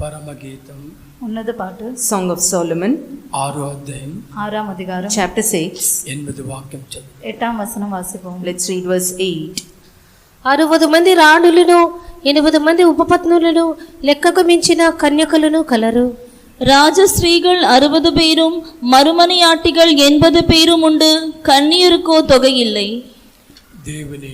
பரமகீதம் உன்னத பாட்டு Song of Solomon, 6 அத்தியாயம் 6ஆம் அதிகாரம் chapter 6. 80 వాక్యం చదువు. 8ஆம் வசனம் வாசிப்போம். Let's read verse 8. 60 మంది రాణులను 80 మంది ఉపపత్నులను లెక్కకు మించిన కన్యకలను కలరు. ராஜஸ்திரீகள் 60 பேரும் மறுமனையாட்டிகள் 80 பேரும் உண்டு, கன்னியருக்கோ தொகையில்லை. దేవుని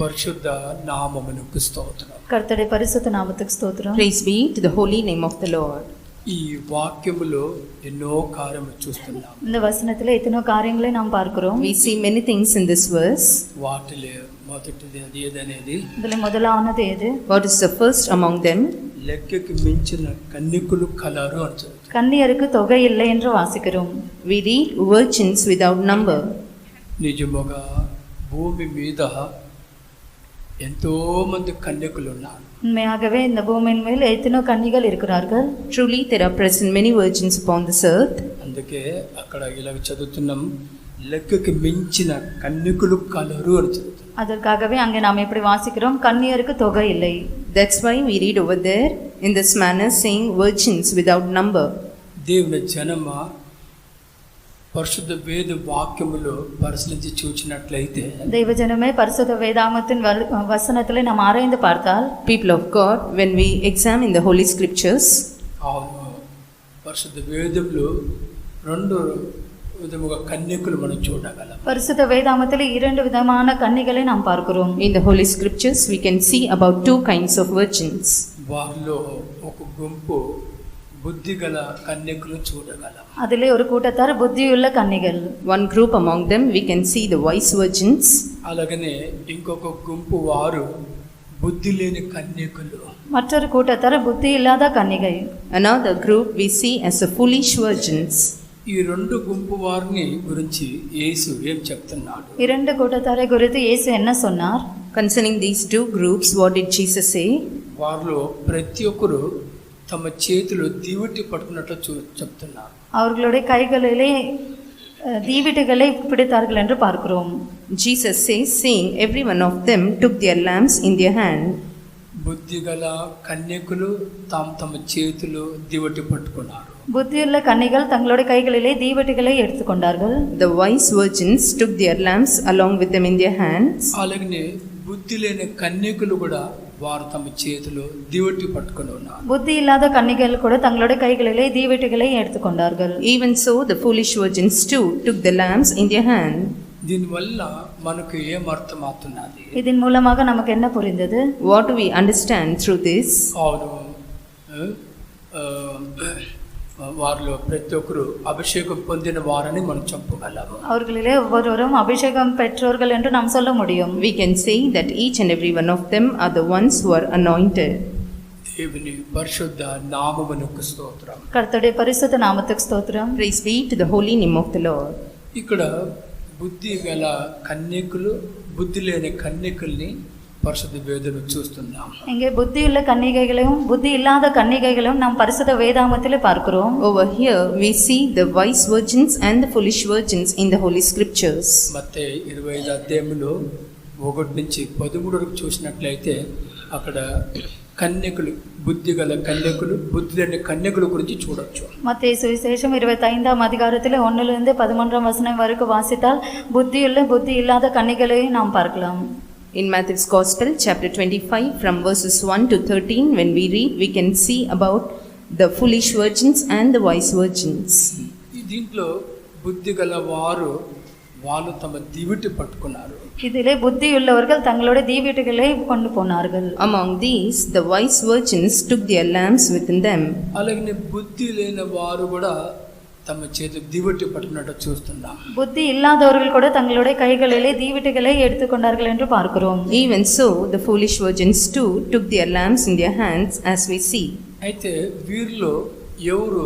పరిశుద్ధ నామమునకు స్తోత్రం. கர்த்தருடைய பரிசுத்த நாமத்துக்கு ஸ்தோத்திரம். Praise be to the holy name of the Lord. ఈ వాక్యములో ఎన్నో కార్యములు చూస్తున్నాం. இந்த வசனத்திலே எத்தனை காரியங்களை நாம் பார்க்கிறோம். We see many things in this verse. వాటిలో మొదటిది ఏదనేది, இதுல முதலானது எது? What is the first among them? లెక్కకి మించిన కన్యకులు కలరు అని చదువుతాం. கன்னியருக்கு தொகை இல்லை என்று வாசிக்கிறோம். We read virgins without number. నిజముగా భూమి మీద ఎంతో మంది కన్యకులు ఉన్నారు. உண்மையாகவே இந்த பூமியின் மேல் எத்தனை கன்னிகள் இருக்கிறார்கள். Truly there are present many virgins upon this earth. అందుకే అక్కడ ఇలా చదువుతున్నాం, లెక్కకి మించిన కన్యకులు కలరు అని చదువుతాం. அதற்காகவே அங்கே நாம் எப்படி வாசிக்கிறோம், கன்னியருக்கு தொகை இல்லை. That's why we read over there in this manner saying virgins without number. దేవుని జనమ పరిశుద్ధ వేద వాక్యములో పరిశీలించి చూచినట్లయితే, தெய்வஜனமே பரிசுத்த வேதாகமத்தின் வசனத்திலே நாம் ஆராய்ந்து பார்த்தால், People of God, when we examine the holy scriptures, పరిశుద్ధ వేదంలో రెండు విధముగా కన్యకులు మనం చూడగలం. பரிசுத்த வேதாகமத்திலே இரண்டு விதமான கன்னிகளை நாம் பார்க்கிறோம். in the holy scriptures we can see about two kinds of virgins. వారిలో ఒక గుంపు బుద్ధిగల కన్యకులు చూడగలం. அதிலே ஒரு கூட்டத்தார் புத்தியுள்ள கன்னிகள். One group among them we can see the wise virgins. అలాగనే ఇంకొక గుంపు వారు బుద్ధి లేని కన్యకులు. மற்றொரு கூட்டத்தார் புத்தி இல்லாத கன்னிகை. Another group we see as the foolish virgins. ఈ రెండు గుంపు వారిని గురించి యేసు ఏం చెప్తున్నాడు? இரண்டு கூட்டத்தாரை குறித்து இயேசு என்ன சொன்னார்? Concerning these two groups, what did Jesus say? వారిలో ప్రతి ఒక్కరు తమ చేతిలో దీవెటి పట్టుకున్నట్లు చెప్తున్నారు. அவர்களுடைய கைகளிலே தீவிட்டுகளை பிடித்தார்கள் என்று பார்க்கிறோம். Jesus says, saying, every one of them took their lamps in their hand. బుద్ధిగల కన్యకులు తమ చేతిలో దీవెటి పట్టుకున్నారు. புத்தியுள்ள கன்னிகள் தங்களுடைய கைகளிலே தீவட்டிகளை எடுத்துக்கொண்டார்கள். The wise virgins took their lamps along with them in their hands. అలాగనే బుద్ధి లేని కన్యకులు కూడా వారు తమ చేతిలో దీవెటి పట్టుకొని ఉన్నారు. புத்தி இல்லாத கன்னிகள் கூட தங்களுடைய கைகளிலே தீவட்டிகளை எடுத்துக்கொண்டார்கள். Even so the foolish virgins too took the lamps in their hand. దీనివల్ల మనకు ఏం అర్థమవుతున్నది? இதன் மூலமாக நமக்கு என்ன புரிந்தது? What do we understand through this? అవును, వారిలో ప్రతి ఒక్కరు అభిషేకం పొందిన వారని మనం చెప్పగలము. அவர்களிலே ஒவ்வொருவரும் அபிஷேகம் பெற்றோர்கள் என்று நாம் சொல்ல முடியும். We can say that each and every one of them are the ones who are anointed. దేవుని పరిశుద్ధ నామమునకు స్తోత్రం. கர்த்தருடைய பரிசுத்த நாமத்துக்கு ஸ்தோத்திரம். Praise be to the holy name of the Lord. ఇక్కడ బుద్ధి గల కన్యకులు, బుద్ధి లేని కన్యకుల్ని పరిశుద్ధ వేదము చూస్తున్నాం. இங்கே புத்தியுள்ள கன்னிகைகளையும் புத்தி இல்லாத கன்னிகைகளையும் நாம் பரிசுத்த வேதாகமத்திலே பார்க்கிறோம். Over here we see the wise virgins and the foolish virgins in the holy scriptures. మత్తయి 25 అధ్యాయంలో 1 నుంచి 13 వరకు చూసినట్లయితే అక్కడ కన్యకులు, బుద్ధి గల కన్యకులు, బుద్ధి లేని కన్యకుల గురించి చూడొచ్చు. மத்தேயு சுவிசேஷம் 25ஆம் அதிகாரத்திலே 1லிருந்து 11ஆம் வசனம் வரைக்கும் வாசித்தால் புத்தியுள்ள புத்தி இல்லாத கன்னிகளை நாம் பார்க்கலாம். In Matthew's Gospel, chapter 25, from verses 1 to 13, when we read, we can see about the foolish virgins and the wise virgins. దీంట్లో బుద్ధి గల వారు వాళ్ళు తమ దివిటి పట్టుకున్నారు. இதிலே புத்தியுள்ளவர்கள் தங்களுடைய தீவீட்டுகளை கொண்டு போனார்கள். Among these, the wise virgins took their lamps within them. అలాగే బుద్ధి లేని వారు కూడా తమ చేతి దివిటి పట్టుకున్నట్టు చూస్తున్నాం. புத்தி இல்லாதவர்கள் கூட தங்களுடைய கைகளிலே தீவீட்டுகளை எடுத்துக்கொண்டார்கள் என்று பார்க்கிறோம். Even so, the foolish virgins too took their lamps in their hands, as we see. అయితే వీరిలో ఎవరు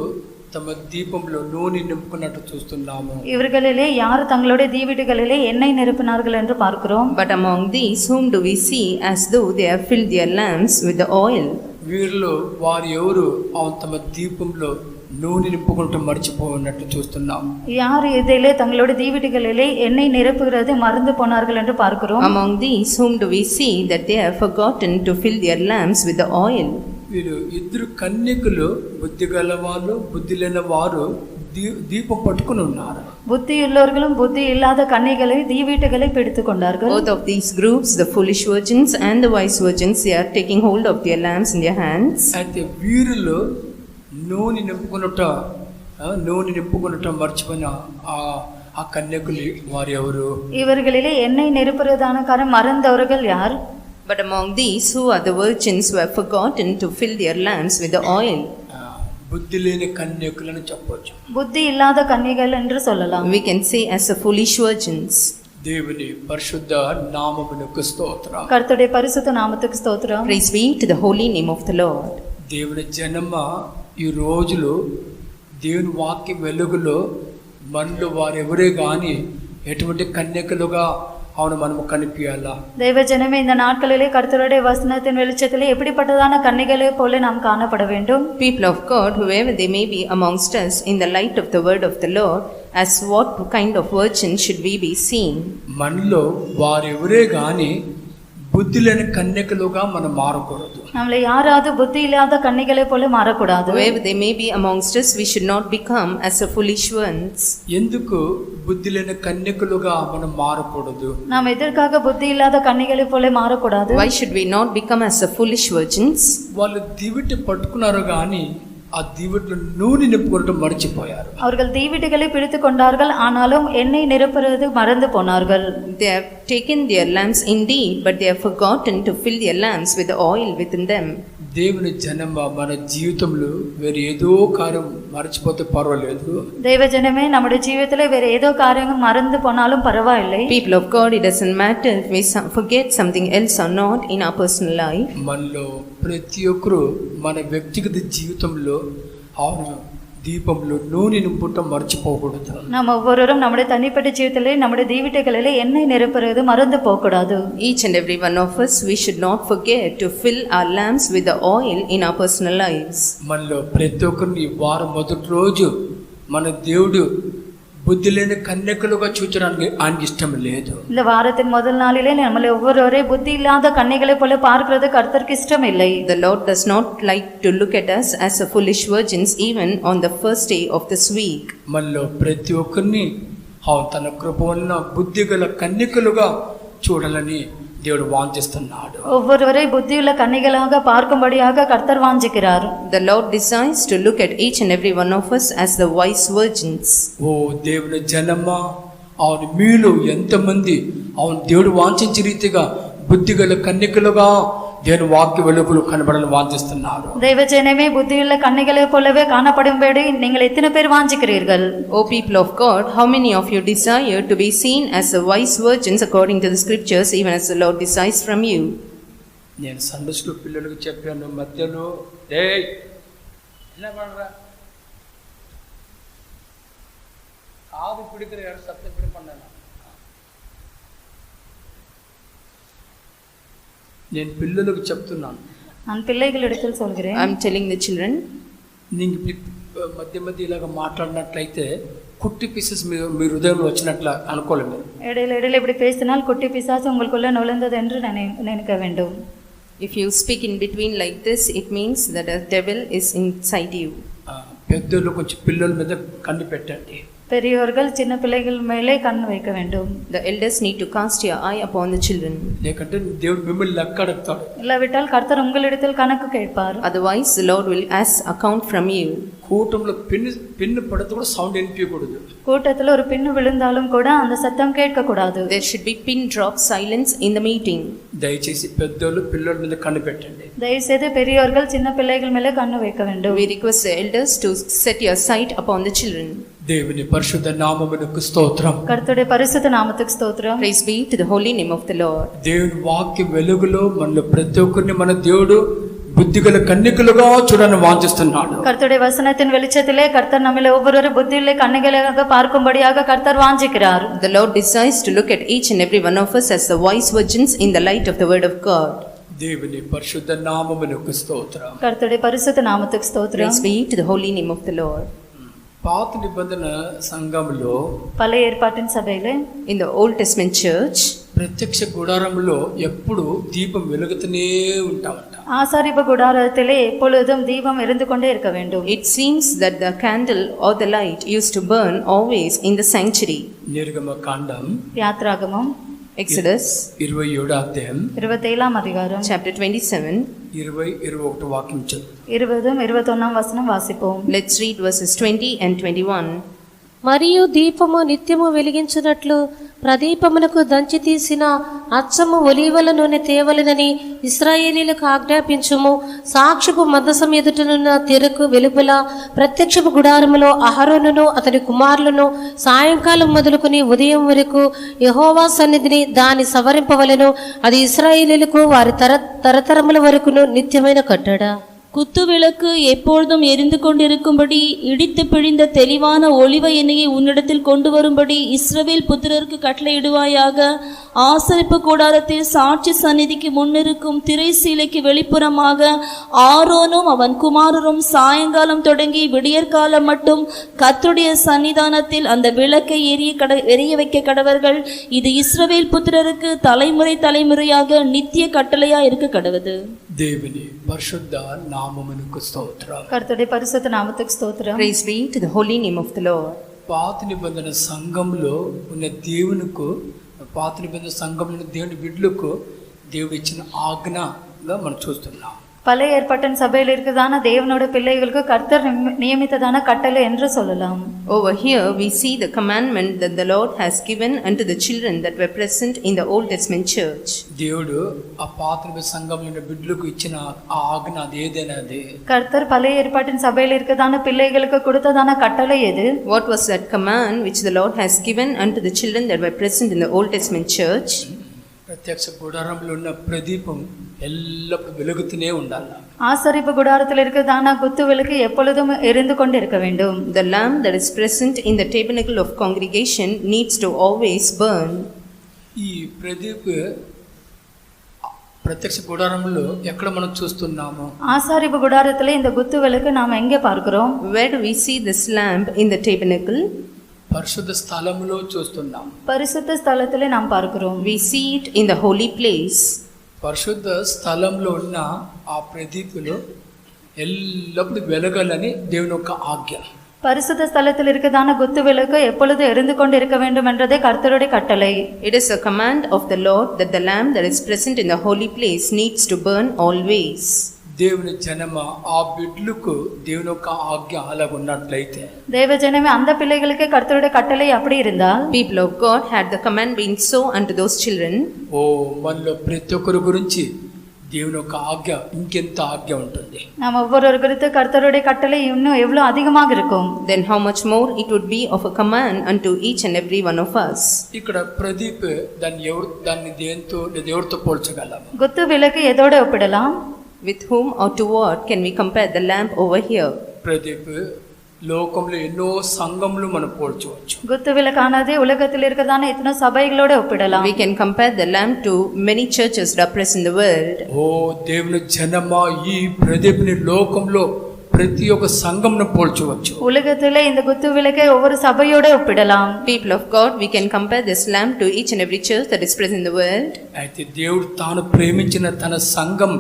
తమ దీపంలో నూనె నింపుకున్నట్టు చూస్తున్నాము. இவர்களிலே யார் தங்களுடைய தீவீட்டுகளிலே எண்ணெய் நிரப்பினார்கள் என்று பார்க்கிறோம். But among these, whom do we see as though they have filled their lamps with the oil? వీరిలో వారు ఎవరు తమ దీపంలో నూనె నింపుకుంటూ మర్చిపోయినట్టు చూస్తున్నాం. யார் இதிலே தங்களுடைய தீவீட்டுகளிலே எண்ணெய் நிரப்புகிறது மறந்து போனார்கள் என்று பார்க்கிறோம். Among these, whom do we see that they have forgotten to fill their lamps with the oil? వీళ్ళు ఇద్దరు కన్యకులు బుద్ధి గల వాళ్ళు బుద్ధి లేని వారు దీపం పట్టుకుని ఉన్నారు. புத்தி உள்ளவர்களும் புத்தி இல்லாத கன்னிகளை தீவீட்டுகளை பிடித்துக் கொண்டார்கள். Both of these groups, the foolish virgins and the wise virgins, they are taking hold of their lamps in their hands. అయితే వీరిలో నూనె నింపుకున్నట మర్చిపోయిన ఆ కన్యకులు వారు ఎవరు? இவர்களிலே எண்ணெய் நிரப்புறதான காரணம் மறந்தவர்கள் யார்? But among these, who are the virgins who have forgotten to fill their lamps with the oil? బుద్ధి లేని కన్యకులను చెప్పొచ్చు. புத்தி இல்லாத கன்னிகள் என்று சொல்லலாம். We can say as the foolish virgins. దేవుని పరిశుద్ధ నామమునకు స్తోత్రం. கர்த்தருடைய பரிசுத்த நாமத்துக்கு ஸ்தோத்திரம். Praise be to the holy name of the Lord. దేవుని జనమ ఈ రోజులు దేవుని వాక్య వెలుగులో మనలో వారెవరే కానీ ఎటువంటి కన్యకలుగా அவனை మనము కనిపించాలా? தேவ ஜனமே, இந்த நாட்களிலே கர்த்தருடைய வசனத்தின் வெளிச்சத்திலே எப்படிப்பட்டதான கன்னிகளை போல நாம் காணப்பட வேண்டும். People of God, whoever they may be amongst us, in the light of the word of the Lord, as what kind of virgin should we be seen? మనలో వారెవరే గాని బుద్ధి లేని కన్యకలుగా మనం మారకూడదు. நம்மளை யாராவது புத்தி இல்லாத கன்னிகளை போல மாறக்கூடாது. Whoever they may be amongst us, we should not become as the foolish ones. ఎందుకు బుద్ధి లేని కన్యకలుగా మనం మారకూడదు? நாம் எதற்காக புத்தி இல்லாத கன்னிகளை போல மாறக்கூடாது? Why should we not become as the foolish virgins? వాళ్ళు దివిటి పట్టుకున్నారు కానీ ఆ దివిట్లో నూనె నింపుకోవడం మర్చిపోయారు. அவர்கள் தீவீட்டுகளை பிடித்துக் கொண்டார்கள், ஆனாலும் எண்ணெய் நிரப்புறது மறந்து போனார்கள். They have taken their lamps indeed, but they have forgotten to fill their lamps with the oil within them. దేవుని జనమ మన జీవితంలో వేరే ఏదో కార్యం మర్చిపోతే పర్వాలేదు. தேவ ஜனமே, நம்முடைய ஜீவிதத்திலே வேற ஏதோ காரியங்கள் மறந்து போனாலும் பரவாயில்லை. People of God, it doesn't matter if we forget something else or not in our personal life. మనలో ప్రతి ఒక్కరు మన వ్యక్తిగత జీవితంలో దీపంలో నూనె నింపటం మర్చిపోకూడదు. நாம் ஒவ்வொருவரும் நம்முடைய தனிப்பட்ட ஜீவிதத்திலே நம்முடைய தீவீட்டுகளிலே எண்ணெய் நிரப்புறது மறந்து போகக்கூடாது. Each and every one of us, we should not forget to fill our lamps with the oil in our personal lives. మనలో ప్రతి ఒక్కరిని వారం మొదటి రోజు మన దేవుడు బుద్ధి లేని కన్యకలుగా చూచడానికి ఆయనకి ఇష్టం లేదు. இந்த வாரத்தின் முதல் நாளிலே நம்மளை ஒவ்வொருவரே புத்தி இல்லாத கன்னிகளை போல பார்க்கிறது கர்த்தருக்கு இஷ்டம் இல்லை. The Lord does not like to look at us as a foolish virgins even on the first day of this week. మనలో ప్రతి ఒక్కరిని తన కృప వలన బుద్ధి గల కన్యకలుగా చూడాలని దేవుడు వాంఛిస్తున్నాడు. ஒவ்வொருவரை புத்தியுள்ள கன்னிகளாக பார்க்கும்படியாக கர்த்தர் வாஞ்சிக்கிறார். The Lord desires to look at each and every one of us as the wise virgins. ఓ దేవుని జనమ, మీలో ఎంతమంది దేవుడు వాంఛించే రీతిగా బుద్ధి గల కన్యకలుగా దేవుని వాక్య వెలుగులు కనబడాలని వాంఛిస్తున్నారు. தேவ ஜனமே, புத்தியுள்ள கன்னிகளை போலவே காணப்படும்படி நீங்கள் எத்தனை பேர் வாஞ்சிக்கிறீர்கள்? O people of God, how many of you desire to be seen as the wise virgins according to the scriptures, even as the Lord desires from you? నేను సండే స్కూల్ పిల్లలకు చెప్పాను, మధ్యలో డేయ్ என்ன பண்ற காது பிடிக்கிற யாரும் சத்தம் இப்படி பண்ணல. నేను పిల్లలకు చెప్తున్నాను, நான் பிள்ளைகளிடத்தில் சொல்கிறேன். I am telling the children, నీకు మధ్య మధ్య ఇలాగ మాట్లాడినట్లయితే కుట్టి పీసెస్ మీ హృదయంలో వచ్చినట్లు అనుకోలేము. இடையில இடையில இப்படி பேசினால் குட்டி பிசாசு உங்களுக்குள்ள நுழைந்தது என்று நினைக்க வேண்டும். if you speak in between like this, it means that a devil is inside you. పెద్దలు కొంచెం పిల్లల మీద కన్ను పెట్టండి. பெரியோர்கள் சின்ன பிள்ளைகள் மேலே கண் வைக்க வேண்டும். The elders need to cast your eye upon the children. లేకంటే దేవుడు మిమ్మల్ని లెక్క అడుగుతాడు. இல்லாவிட்டால் கர்த்தர் உங்களிடத்தில் கணக்கு கேட்பார். Otherwise the Lord will ask account from you. కూటంలో పిన్ను పడితే కూడా సౌండ్ వినిపించకూడదు. கூட்டத்தில் ஒரு பின்னு விழுந்தாலும் கூட அந்த சத்தம் கேட்க கூடாது. There should be pin drop silence in the meeting. దయచేసి పెద్దలు పిల్లల మీద కన్ను పెట్టండి. தயவுசெய்து பெரியோர்கள் சின்ன பிள்ளைகள் மேலே கண்ணு வைக்க வேண்டும். We request the elders to set your sight upon the children. దేవుని పరిశుద్ధ నామమునకు స్తోత్రం. கர்த்தருடைய பரிசுத்த நாமத்துக்கு ஸ்தோத்திரம். Praise be to the holy name of the Lord. దేవుని వాక్య వెలుగులో మనలో ప్రతి ఒక్కరిని మన దేవుడు బుద్ధిగల కన్యకలుగా చూడని వాంఛిస్తున్నాడు. கர்த்தருடைய வசனத்தின் வெளிச்சத்திலே கர்த்தர் நம்மளை ஒவ்வொரு புத்தியுள்ள கன்னிகளாக பார்க்கும்படியாக கர்த்தர் வாஞ்சிக்கிறார். The Lord desires to look at each and every one of us as the wise virgins in the light of the word of God. దేవుని పరిశుద్ధ నామమునకు స్తోత్రం. கர்த்தருடைய பரிசுத்த நாமத்துக்கு ஸ்தோத்திரம். Praise be to the holy name of the Lord. పాత నిబంధన సంఘంలో பழைய ஏற்பாட்டின் சபையிலே In the Old Testament church, ప్రత్యక్ష గుడారంలో ఎప్పుడు దీపం వెలుగుతూనే ఉంటామంట. ஆசாரிப்பு குடாரத்திலே எப்பொழுதும் தீபம் எரிந்து கொண்டே இருக்க வேண்டும். it seems that the candle or the light used to burn always in the sanctuary. నిర్గమ కాండం யாத்ராகமம் Exodus 27 అధ్యాయం 27ஆம் அதிகாரம் chapter 27. 20-21 వాక్యం చదువు. 20-21 వచనం వాసిపోం. Let's read verses 20 and 21. మరియు దీపము నిత్యము వెలిగించున్నట్లు ప్రదీపమునకు దంచి తీసిన అచ్చము ఒలీవల నూనె తేవలనని ఇశ్రాయేలీలకు ఆజ్ఞాపించుము. సాక్షిపు మందసం ఎదుటనున్న తెరకు వెలుపల ప్రత్యక్షపు గుడారములో అహరోనును అతని కుమారులను సాయంకాలం మొదలుకొని ఉదయం వరకు యెహోవా సన్నిధిని దాన్ని సవరింపవలెను. అది ఇశ్రాయేలీలకు వారి తరతరముల వరకును నిత్యమైన కట్టడ. குத்துவிளக்கு எப்பொழுதும் எரிந்து கொண்டிருக்கும்படி இடித்து பிழிந்த தெளிவான ஒலிவ எண்ணெயை உன்னிடத்தில் கொண்டு வரும்படி இஸ்ரவேல் புத்திரருக்கு கட்டளையிடுவாயாக. ஆசரிப்பு கூடாரத்தில் சாட்சி சந்நிதிக்கு முன்னிருக்கும் திரை சீலைக்கு வெளிப்புறமாக ஆரோனும் அவன் குமாரரும் சாயங்காலம் தொடங்கி விடியற்காலம் மட்டும் கர்த்தருடைய சன்னிதானத்தில் அந்த விளக்கை எரிய வைக்க கடவர்கள். இது இஸ்ரவேல் புத்திரருக்கு தலைமுறை தலைமுறையாக நித்திய கட்டளையா இருக்க கடவுது. దేవుని పరిశుద్ధ నామమునకు స్తోత్రం. கர்த்தருடைய பரிசுத்த நாமத்துக்கு ஸ்தோத்திரம். Praise be to the holy name of the Lord. పాత నిబంధన సంఘంలో ఉన్న దేవునికి, పాత నిబంధన సంఘంలో ఉన్న దేవుని బిడ్డలకు దేవుడు ఇచ్చిన ఆజ్ఞగా మనం చూస్తున్నాం. பழைய ஏற்பாட்டின் சபையில் இருக்குதான தேவனோட பிள்ளைகளுக்கு கர்த்தர் நியமித்ததான கட்டளை என்று சொல்லலாம். Over here we see the commandment that the Lord has given unto the children that were present in the Old Testament church. దేవుడు ఆ పాత నిబంధన సంఘంలో ఉన్న బిడ్డలకు ఇచ్చిన ఆ ఆజ్ఞ అదేదైనా అదే. கர்த்தர் பழைய ஏற்பாட்டின் சபையில் இருக்குதான பிள்ளைகளுக்கு கொடுத்ததான கட்டளை எது? What was that command which the Lord has given unto the children that were present in the Old Testament church? ప్రత్యక్ష గుడారంలో ఉన్న ప్రదీపం ఎల్లప్పుడూ వెలుగుతూనే ఉండాలి. ஆசரிப்பு குடாரத்தில் இருக்குதான குத்து விளக்கு எப்பொழுதும் எரிந்து கொண்டு இருக்க வேண்டும். The lamp that is present in the tabernacle of congregation needs to always burn. ఈ ప్రదీప్ ప్రత్యక్ష గుడారంలో ఎక్కడ మనం చూస్తున్నాము? ஆசாரிப்பு குடாரத்தில் இந்த குத்து விளக்கு நாம் எங்கே பார்க்கிறோம்? Where do we see this lamp in the tabernacle? పరిశుద్ధ స్థలములో చూస్తున్నాం. பரிசுத்த ஸ்தலத்திலே நாம் பார்க்கிறோம். We see it in the holy place. పరిశుద్ధ స్థలంలో ఉన్న ఆ ప్రదీపులు ఎల్లప్పుడూ వెలగాలని దేవుని యొక్క ఆజ్ఞ. பரிசுத்த ஸ்தலத்தில் இருக்குதான குத்து விளக்கு எப்பொழுது எரிந்து கொண்டு இருக்க வேண்டும் என்றதே கர்த்தருடைய கட்டளை. It is a command of the Lord that the lamp that is present in the holy place needs to burn always. దేవుని జనమ ఆ బిడ్డలకు దేవుని యొక్క ఆజ్ఞ అలాగ ఉన్నట్లయితే, தேவ ஜனமே அந்த பிள்ளைகளுக்கு கர்த்தருடைய கட்டளை அப்படி இருந்தால், people of God had the command been so unto those children, ఓ మనలో ప్రతి ఒక్కరి గురించి దేవుని యొక్క ఆజ్ఞ ఇంకెంత ఆజ్ఞ ఉంటుంది. நாம் ஒவ்வொரு குறித்து கர்த்தருடைய கட்டளை இன்னும் எவ்வளவு அதிகமாக இருக்கும். then how much more it would be of a command unto each and every one of us. ఇక్కడ ప్రదీప్ దాన్ని దేంతో లేదా ఎవరితో పోల్చగలము? குத்து விளக்கு எதோடு ஒப்பிடலாம்? With whom or to what can we compare the lamp over here? Pradeep లోకంలో ఎన్నో సంఘములు మనం పోల్చవచ్చు. குத்து விளக்கானது உலகத்தில் இருக்கிறதான எத்தனை சபைகளோட ஒப்பிடலாம். We can compare the lamp to many churches that are present in the world. ఓ దేవుని జనమా, ఈ ప్రదీప్ని లోకంలో ప్రతి ఒక్క సంఘంను పోల్చవచ్చు. உலகத்திலே இந்த குத்து விளக்கை ஒவ்வொரு சபையோட ஒப்பிடலாம். People of God, we can compare this lamp to each and every church that is present in the world. అయితే దేవుడు తాను ప్రేమించిన తన సంఘం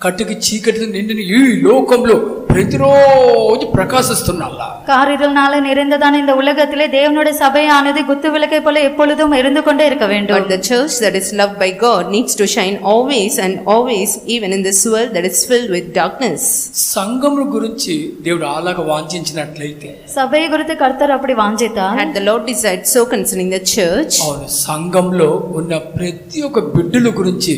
కటికి చీకటి నిండిన ఈ లోకంలో ప్రతిరోజు ప్రకాశిస్తున్నా. காரிருள்னால நிறைந்ததான இந்த உலகத்திலே தேவனுடைய சபையானது குத்து விளக்கை போல எப்பொழுதும் எரிந்து கொண்டே இருக்க வேண்டும். But the church that is loved by God needs to shine always and always, even in this world that is filled with darkness. సంఘము గురించి దేవుడు అలాగ వాంఛించినట్లయితే, சபையை குறித்து கர்த்தர் அப்படி வாஞ்சித்தார், Had the Lord desired so concerning the church, అవును, సంఘంలో ఉన్న ప్రతి ఒక్క బిడ్డల గురించి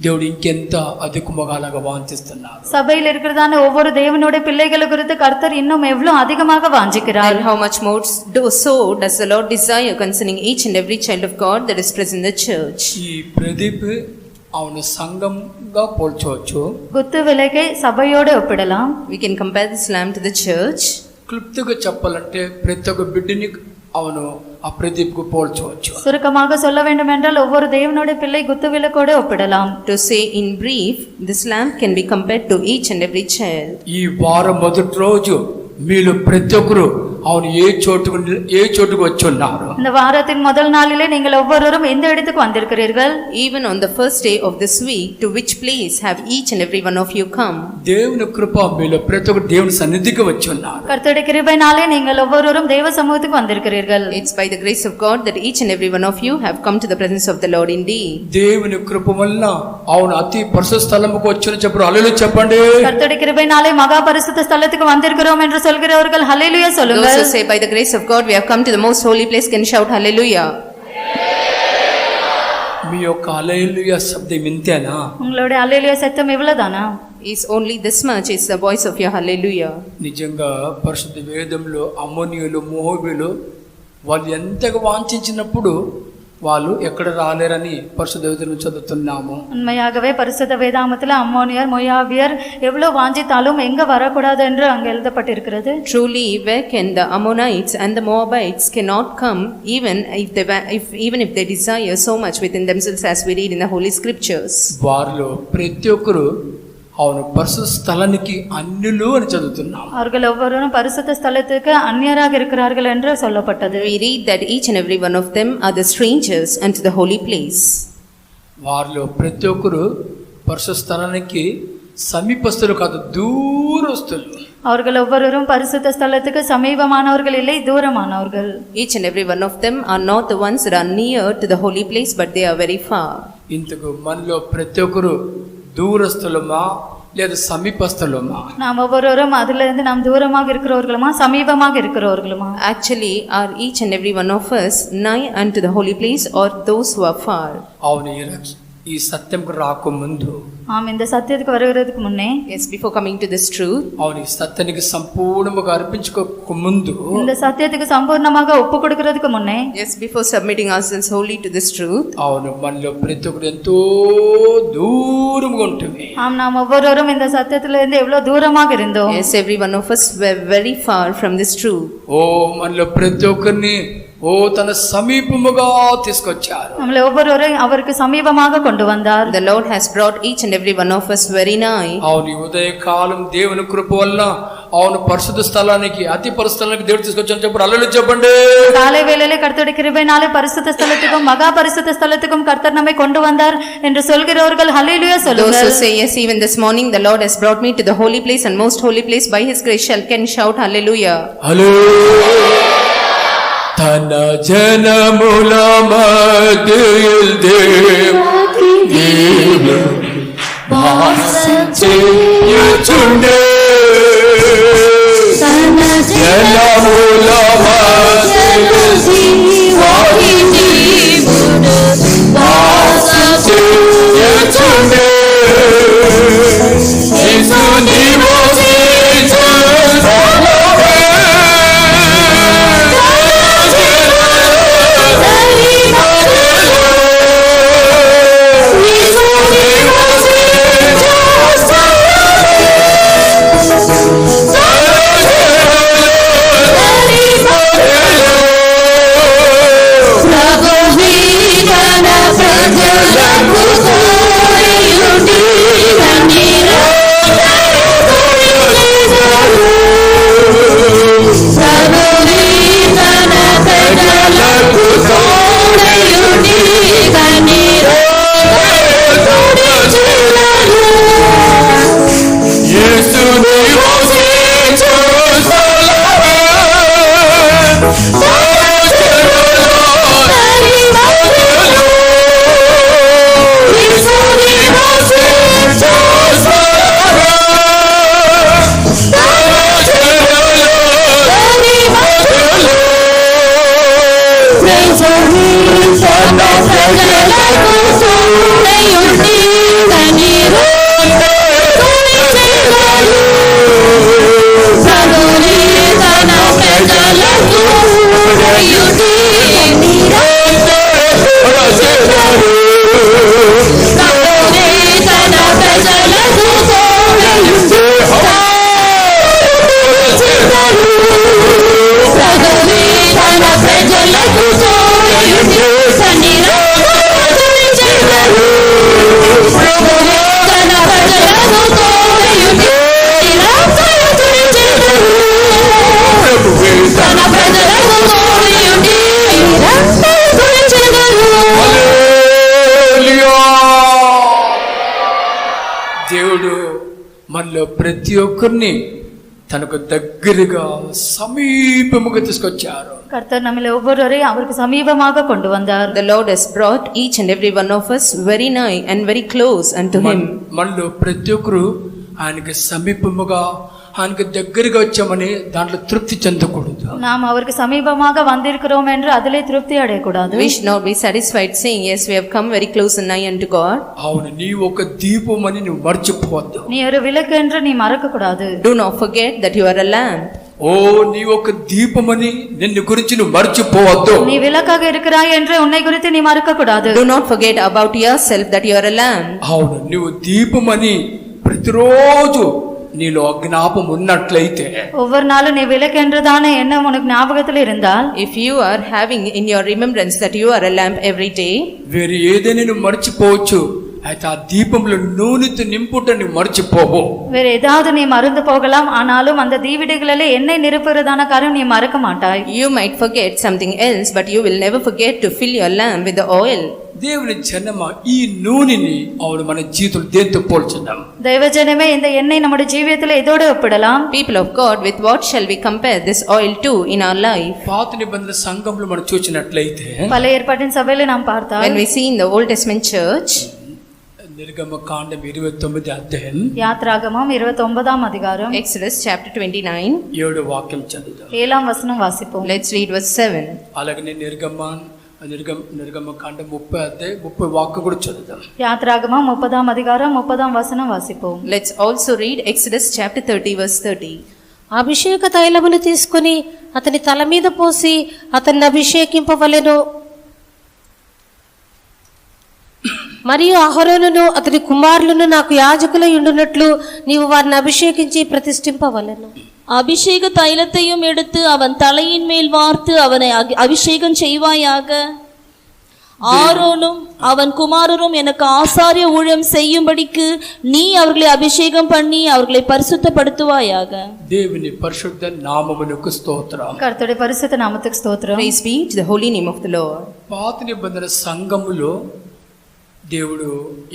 దేవుడు ఇంకెంత అధికముగా అలాగ వాంఛిస్తున్నారు. சபையில் இருக்கிறதான ஒவ்வொரு தேவனுடைய பிள்ளைகளை குறித்து கர்த்தர் இன்னும் எவ்வளவு அதிகமாக வாஞ்சிக்கிறார். and how much more so does the Lord desire concerning each and every child of God that is present in the church. ఈ ప్రదీప్ అవును సంఘంగా పోల్చవచ్చు. குத்து விளக்கை சபையோட ஒப்பிடலாம். We can compare this lamp to the church. క్లుప్తంగా చెప్పాలంటే ప్రతి ఒక్క బిడ్డని అవును ఆ ప్రదీప్కు పోల్చవచ్చు. சுருக்கமாக சொல்ல வேண்டும் என்றால் ஒவ்வொரு தேவனுடைய பிள்ளை குத்து விளக்கோட ஒப்பிடலாம். To say in brief, this lamp can be compared to each and every child. ఈ వారం మొదటి రోజు మీలో ప్రతి ఒక్కరు అవును ఏ చోటుకు వచ్చి ఉన్నారు. இந்த வாரத்தின் முதல் நாளிலே நீங்கள் ஒவ்வொருவரும் எந்த இடத்துக்கு வந்திருக்கிறீர்கள்? Even on the first day of this week, to which place have each and every one of you come? దేవుని కృప మీలో ప్రతి ఒక్కరు దేవుని సన్నిధికి వచ్చి ఉన్నారు. கர்த்தருடைய கிருபையினாலே நீங்கள் ஒவ்வொருவரும் தேவ சமூகத்துக்கு வந்திருக்கிறீர்கள். It's by the grace of God that each and every one of you have come to the presence of the Lord indeed. దేవుని కృప వల్ల అవును అతి పరిశుద్ధ స్థలముకు వచ్చిన చెప్పండి హల్లెలూయా చెప్పండి. கர்த்தருடைய கிருபையினாலே மகா பரிசுத்த ஸ்தலத்துக்கு வந்திருக்கிறோம் என்று சொல்கிறவர்கள் ஹல்லேலூயா Those சொல்லுங்கள். who say by the grace of God we have come to the most holy place can shout hallelujah. మీ యొక్క హల్లెలూయా శబ్దం ఇంతేనా? உங்களுடைய ஹல்லேலூயா சத்தம் இவ்வளவுதானா? Is only this much is the voice of your hallelujah. నిజంగా పరిశుద్ధ వేదంలో అమ్మోనీయులు మోవాబీయులు వాళ్ళు ఎంతగా వాంఛించినప్పుడు వాళ్ళు ఎక్కడ రాలేరని పరిశుద్ధ వేదం చదువుతున్నాము. உண்மையாகவே பரிசுத்த வேதாமத்தில் அம்மோனியர் மோயாபியர் எவ்வளவு வாஞ்சித்தாலும் எங்க வரக்கூடாது என்று அங்கு எழுதப்பட்டிருக்கிறது. Truly, where can the Ammonites and the Moabites cannot come even if they desire so much within themselves, as we read in the Holy Scriptures. వారిలో ప్రతి ఒక్కరు అవును పరిశుద్ధ స్థలానికి అన్యులు అని చదువుతున్నాం. அவர்கள் ஒவ்வொருவரும் பரிசுத்த ஸ்தலத்துக்கு அந்நியராக இருக்கிறார்கள் என்று சொல்லப்பட்டது. We read that each and every one of them are the strangers unto the holy place. వారిలో ప్రతి ఒక్కరు పరిశుద్ధ స్థలానికి సమీపస్తులు కాదు, దూరస్తులు. அவர்கள் ஒவ்வொருவரும் பரிசுத்த ஸ்தலத்துக்கு சமீபமானவர்கள் இல்லை, தூரமானவர்கள். Each and every one of them are not the ones that are near to the holy place, but they are very far. ఇంతకు మనలో ప్రతి ఒక్కరు దూరస్తులమా లేదా సమీపస్తులమా? நாம் ஒவ்வொருவரும் அதிலிருந்து நாம் தூரமாக இருக்கிறவர்களுமா சமீபமாக இருக்கிறவர்களுமா? Actually, are each and every one of us nigh unto the holy place or those who are far? అవును, ఈ సత్యంకు రాకముందు ஆம், இந்த சத்தியத்துக்கு வருகிறதுக்கு முன்னே, Yes, before coming to this truth, అవును ఈ సత్యానికి సంపూర్ణంగా అర్పించుకోక ముందు இந்த சத்தியத்துக்கு சம்பூர்ணமாக ஒப்பு கொடுக்கிறதுக்கு முன்னே, yes, before submitting ourselves wholly to this truth, అవును మనలో ప్రతి ఒక్కరు ఎంతో దూరంగా ఉంటుంది. ஆம், நாம் ஒவ்வொருவரும் இந்த சத்தியத்திலிருந்து எவ்வளவு தூரமாக இருந்தோம். yes, every one of us were very far from this truth. ఓ మనలో ప్రతి ఒక్కరిని తన సమీపముగా తీసుకొచ్చారు. நம்மளை ஒவ்வொருவரும் அவருக்கு சமீபமாக கொண்டு வந்தார். The Lord has brought each and every one of us very nigh. అవును ఈ ఉదయకాలం దేవుని కృప వల్ల అవును పరిశుద్ధ స్థలానికి అతి పరిశుద్ధ స్థలానికి దేవుడు తీసుకొచ్చాను చెప్పండి హల్లెలూయా చెప్పండి. காலை வேளையிலே கர்த்தருடைய கிருபையினாலே பரிசுத்த ஸ்தலத்துக்கும் மகா பரிசுத்த ஸ்தலத்துக்கும் கர்த்தர் நம்மை கொண்டு வந்தார் என்று சொல்கிறவர்கள் ஹல்லேலூயா Those who சொல்லுங்கள். say yes, even this morning the Lord has brought me to the holy place and most holy place by his grace can shout hallelujah. హల్లెలూయా. తన జనముల మధ్యയിൽ దేవుడు వాసం చేయుచుండే. తన జనముల మధ్యயில் దేవుడు వాసం చేయుచుండే. యేసు నివసించు మనలో ప్రతి ఒక్కరిని తనకు దగ్గరగా సమీపముగా తీసుకొచ్చారు. கர்த்தர் நம்மளை ஒவ்வொருவரையும் அவருக்கு சமீபமாக கொண்டு வந்தார். The Lord has brought each and every one of us very nigh and very close unto him. మనలో ప్రతి ఒక్కరు ఆయనకి సమీపముగా ఆయనకి దగ్గరగా వచ్చామని దాంట్లో తృప్తి చెందకూడదు. நாம் அவருக்கு சமீபமாக வந்திருக்கிறோம் என்று அதிலே திருப்தி அடையக்கூடாது. We should not be satisfied saying, yes, we have come very close and nigh unto God. అవును, నీ ఒక దీపం అని నువ్వు మర్చిపోవద్దు. நீ ஒரு விளக்கு என்று நீ மறக்க கூடாது. Do not forget that you are a lamp. ఓ నీ ఒక దీపమని నిన్ను గురించి నువ్వు మర్చిపోవద్దు. நீ விளக்காக இருக்கிறாய் என்று உன்னை குறித்து நீ மறக்க கூடாது. Do not forget about yourself that you are a lamp. అవును, నువ్వు దీపమని ప్రతిరోజు నీలో జ్ఞాపం ఉన్నట్లయితే, ஒவ்வொரு நாளும் நீ விளக்கு என்றுதானே எண்ணம் உனக்கு ஞாபகத்தில் இருந்தால், If you are having in your remembrance that you are a lamp every day, వేరే ఏదైనా నువ్వు మర్చిపోవచ్చు, అయితే ఆ దీపంలో నూనెతో నింపుట నువ్వు మర్చిపోవు. வேற ஏதாவது நீ மறந்து போகலாம், ஆனாலும் அந்த தீவிடைகளிலே எண்ணெய் நிரப்புறதான காரியம் நீ மறக்க மாட்டாய். you might forget something else, but you will never forget to fill your lamp with the oil. దేవుని జనమ ఈ నూనెని అవును మన జీవితంలో దేంతో పోల్చుదాం? దైవజనమే இந்த எண்ணெய் நம்முடைய ஜீவியத்தில் இதோடு ஒப்பிடலாம். People of God, with what shall we compare this oil to in our life? పాత నిబంధన సంఘంలో మనం చూసినట్లయితే, பழைய ஏற்பாட்டின் சபையில நாம் பார்த்தால், When we see in the Old Testament church, నిర్గమకాండం 29 అధ్యాయం யாத்ராகமம் 29ஆம் அதிகாரம் Exodus chapter 29, 7 వాక్యం చదువుదాం. 7ஆம் வசனம் வாசிப்போம். let's read verse 7. అలాగనే నిర్గమకాండం 30 అధ్యాయం 30 వాక్యం కూడా చదువుదాం. யாத்ராகமம் 30ஆம் அதிகாரம் 30ஆம் வசனம் வாசிப்போம். Let's also read Exodus chapter 30 verse 30. అభిషేక తైలమును తీసుకుని అతని తల మీద పోసి అతన్ని అభిషేకింపవలెను. మరియు అహరోనును అతని కుమారులను నాకు యాజకులై ఉండునట్లు నీవు వారిని అభిషేకించి ప్రతిష్ఠింపవలెను. அபிஷேக தைலத்தையும் எடுத்து அவன் தலையின் மேல் வார்த்து அவனை அபிஷேகம் செய்வாயாக. ஆரோனும் அவன் குமாரரும் எனக்கு ஆசாரிய ஊழியம் செய்யும்படிக்கு நீ அவர்களை அபிஷேகம் பண்ணி அவர்களை பரிசுத்தப்படுத்துவாயாக. దేవుని పరిశుద్ధ నామమునకు స్తోత్రం. கர்த்தருடைய பரிசுத்த நாமத்துக்கு ஸ்தோத்திரம். Praise be to the holy name of the Lord. పాత నిబంధన సంఘములో దేవుడు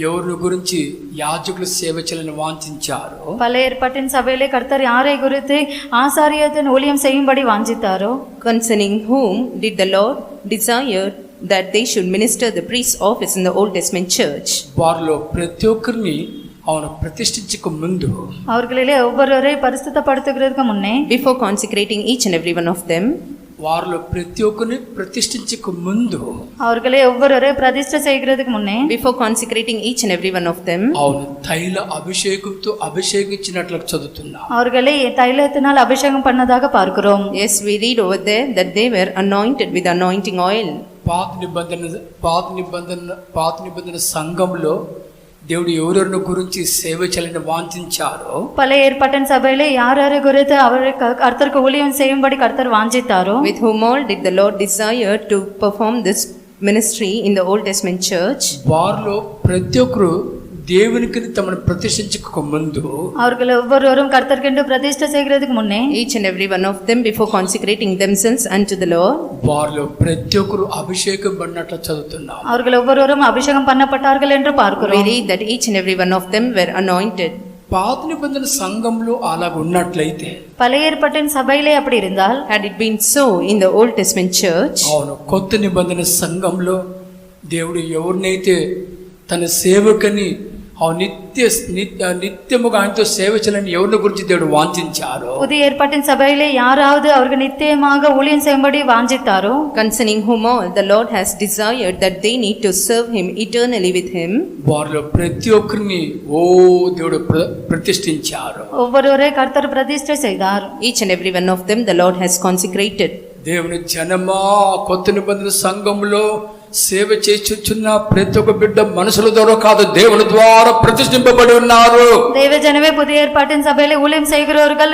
ఎవరి గురించి యాజకులు సేవ చేయాలని వాంఛించారో, பழைய ஏற்பாட்டின் சபையிலே கர்த்தர் யாரை குறித்து ஆசாரியத்தின் ஊழியம் செய்யும்படி வாஞ்சித்தாரோ, Concerning whom did the Lord desire that they should minister the priest's office in the Old Testament church? వారిలో ప్రతి ఒక్కరిని அவனை பிரதிஷ்டிச்சுக்கு ముందు, அவர்களிலே ஒவ்வொருவரை பரிசுத்தப்படுத்துகிறதுக்கு முன்னே, Before consecrating each and every one of them, వారిలో ప్రతి ఒక్కరిని ప్రతిష్ఠించక ముందు, அவர்களை ஒவ்வொருவரை பிரதிஷ்டை செய்கிறதுக்கு முன்னே, before consecrating each and every one of them, అవును తైల అభిషేకంతో అభిషేకించినట్లు చదువుతున్నా. அவர்களை தைலத்தினால் அபிஷேகம் பண்ணதாக பார்க்கிறோம். yes, we read over there that they were anointed with anointing oil. పాత నిబంధన సంఘంలో దేవుడు ఎవరెవరిని గురించి సేవ చేయాలని వాంఛించారో, பழைய ஏற்பாட்டின் சபையிலே யார் யாரை குறித்து அவரை கர்த்தருக்கு ஊழியம் செய்யும்படி கர்த்தர் வாஞ்சித்தாரோ, With whom all did the Lord desire to perform this ministry in the Old Testament church? వారిలో ప్రతి ఒక్కరు దేవునికి తమను ప్రతిష్ఠించక ముందు, அவர்கள் ஒவ்வொருவரும் கர்த்தர்க்கென்று பிரதிஷ்டை செய்கிறதுக்கு முன்னே, Each and every one of them before consecrating themselves unto the Lord, వారిలో ప్రతి ఒక్కరు అభిషేకం పడినట్లు చదువుతున్నాం. அவர்கள் ஒவ்வொருவரும் அபிஷேகம் பண்ணப்பட்டார்கள் என்று we பார்க்கிறோம். read that each and every one of them were anointed. పాత నిబంధన సంఘంలో అలాగ ఉన్నట్లయితే, பழைய ஏற்பாட்டின் சபையிலே அப்படி இருந்தால், Had it been so in the Old Testament church, అవును కొత్త నిబంధన సంఘంలో దేవుడు ఎవరినైతే తన సేవకుని నిత్యముగా ఆయనతో సేవ చేయాలని ఎవరిని గురించి దేవుడు వాంఛించారో, புதிய ஏற்பாட்டின் சபையிலே யாராவது அவர்கள் நித்தியமாக ஊழியம் செய்யும்படி வாஞ்சித்தாரோ, concerning whom all the Lord has desired that they need to serve him eternally with him, వారిలో ప్రతి ఒక్కరిని దేవుడు ప్రతిష్ఠించారు. ஒவ்வொருவரை கர்த்தர் பிரதிஷ்டை செய்தார். each and every one of them the Lord has consecrated. దేవుని జనమా, కొత్త నిబంధన సంఘంలో సేవ చేస్తున్న ప్రతి ఒక్క బిడ్డ మనుషుల ద్వారా కాదు, దేవుని ద్వారా ప్రతిష్ఠింపబడి ఉన్నారు. தேவஜனமே புதிய ஏற்பாட்டின் சபையிலே ஊழியம் செய்கிறவர்கள்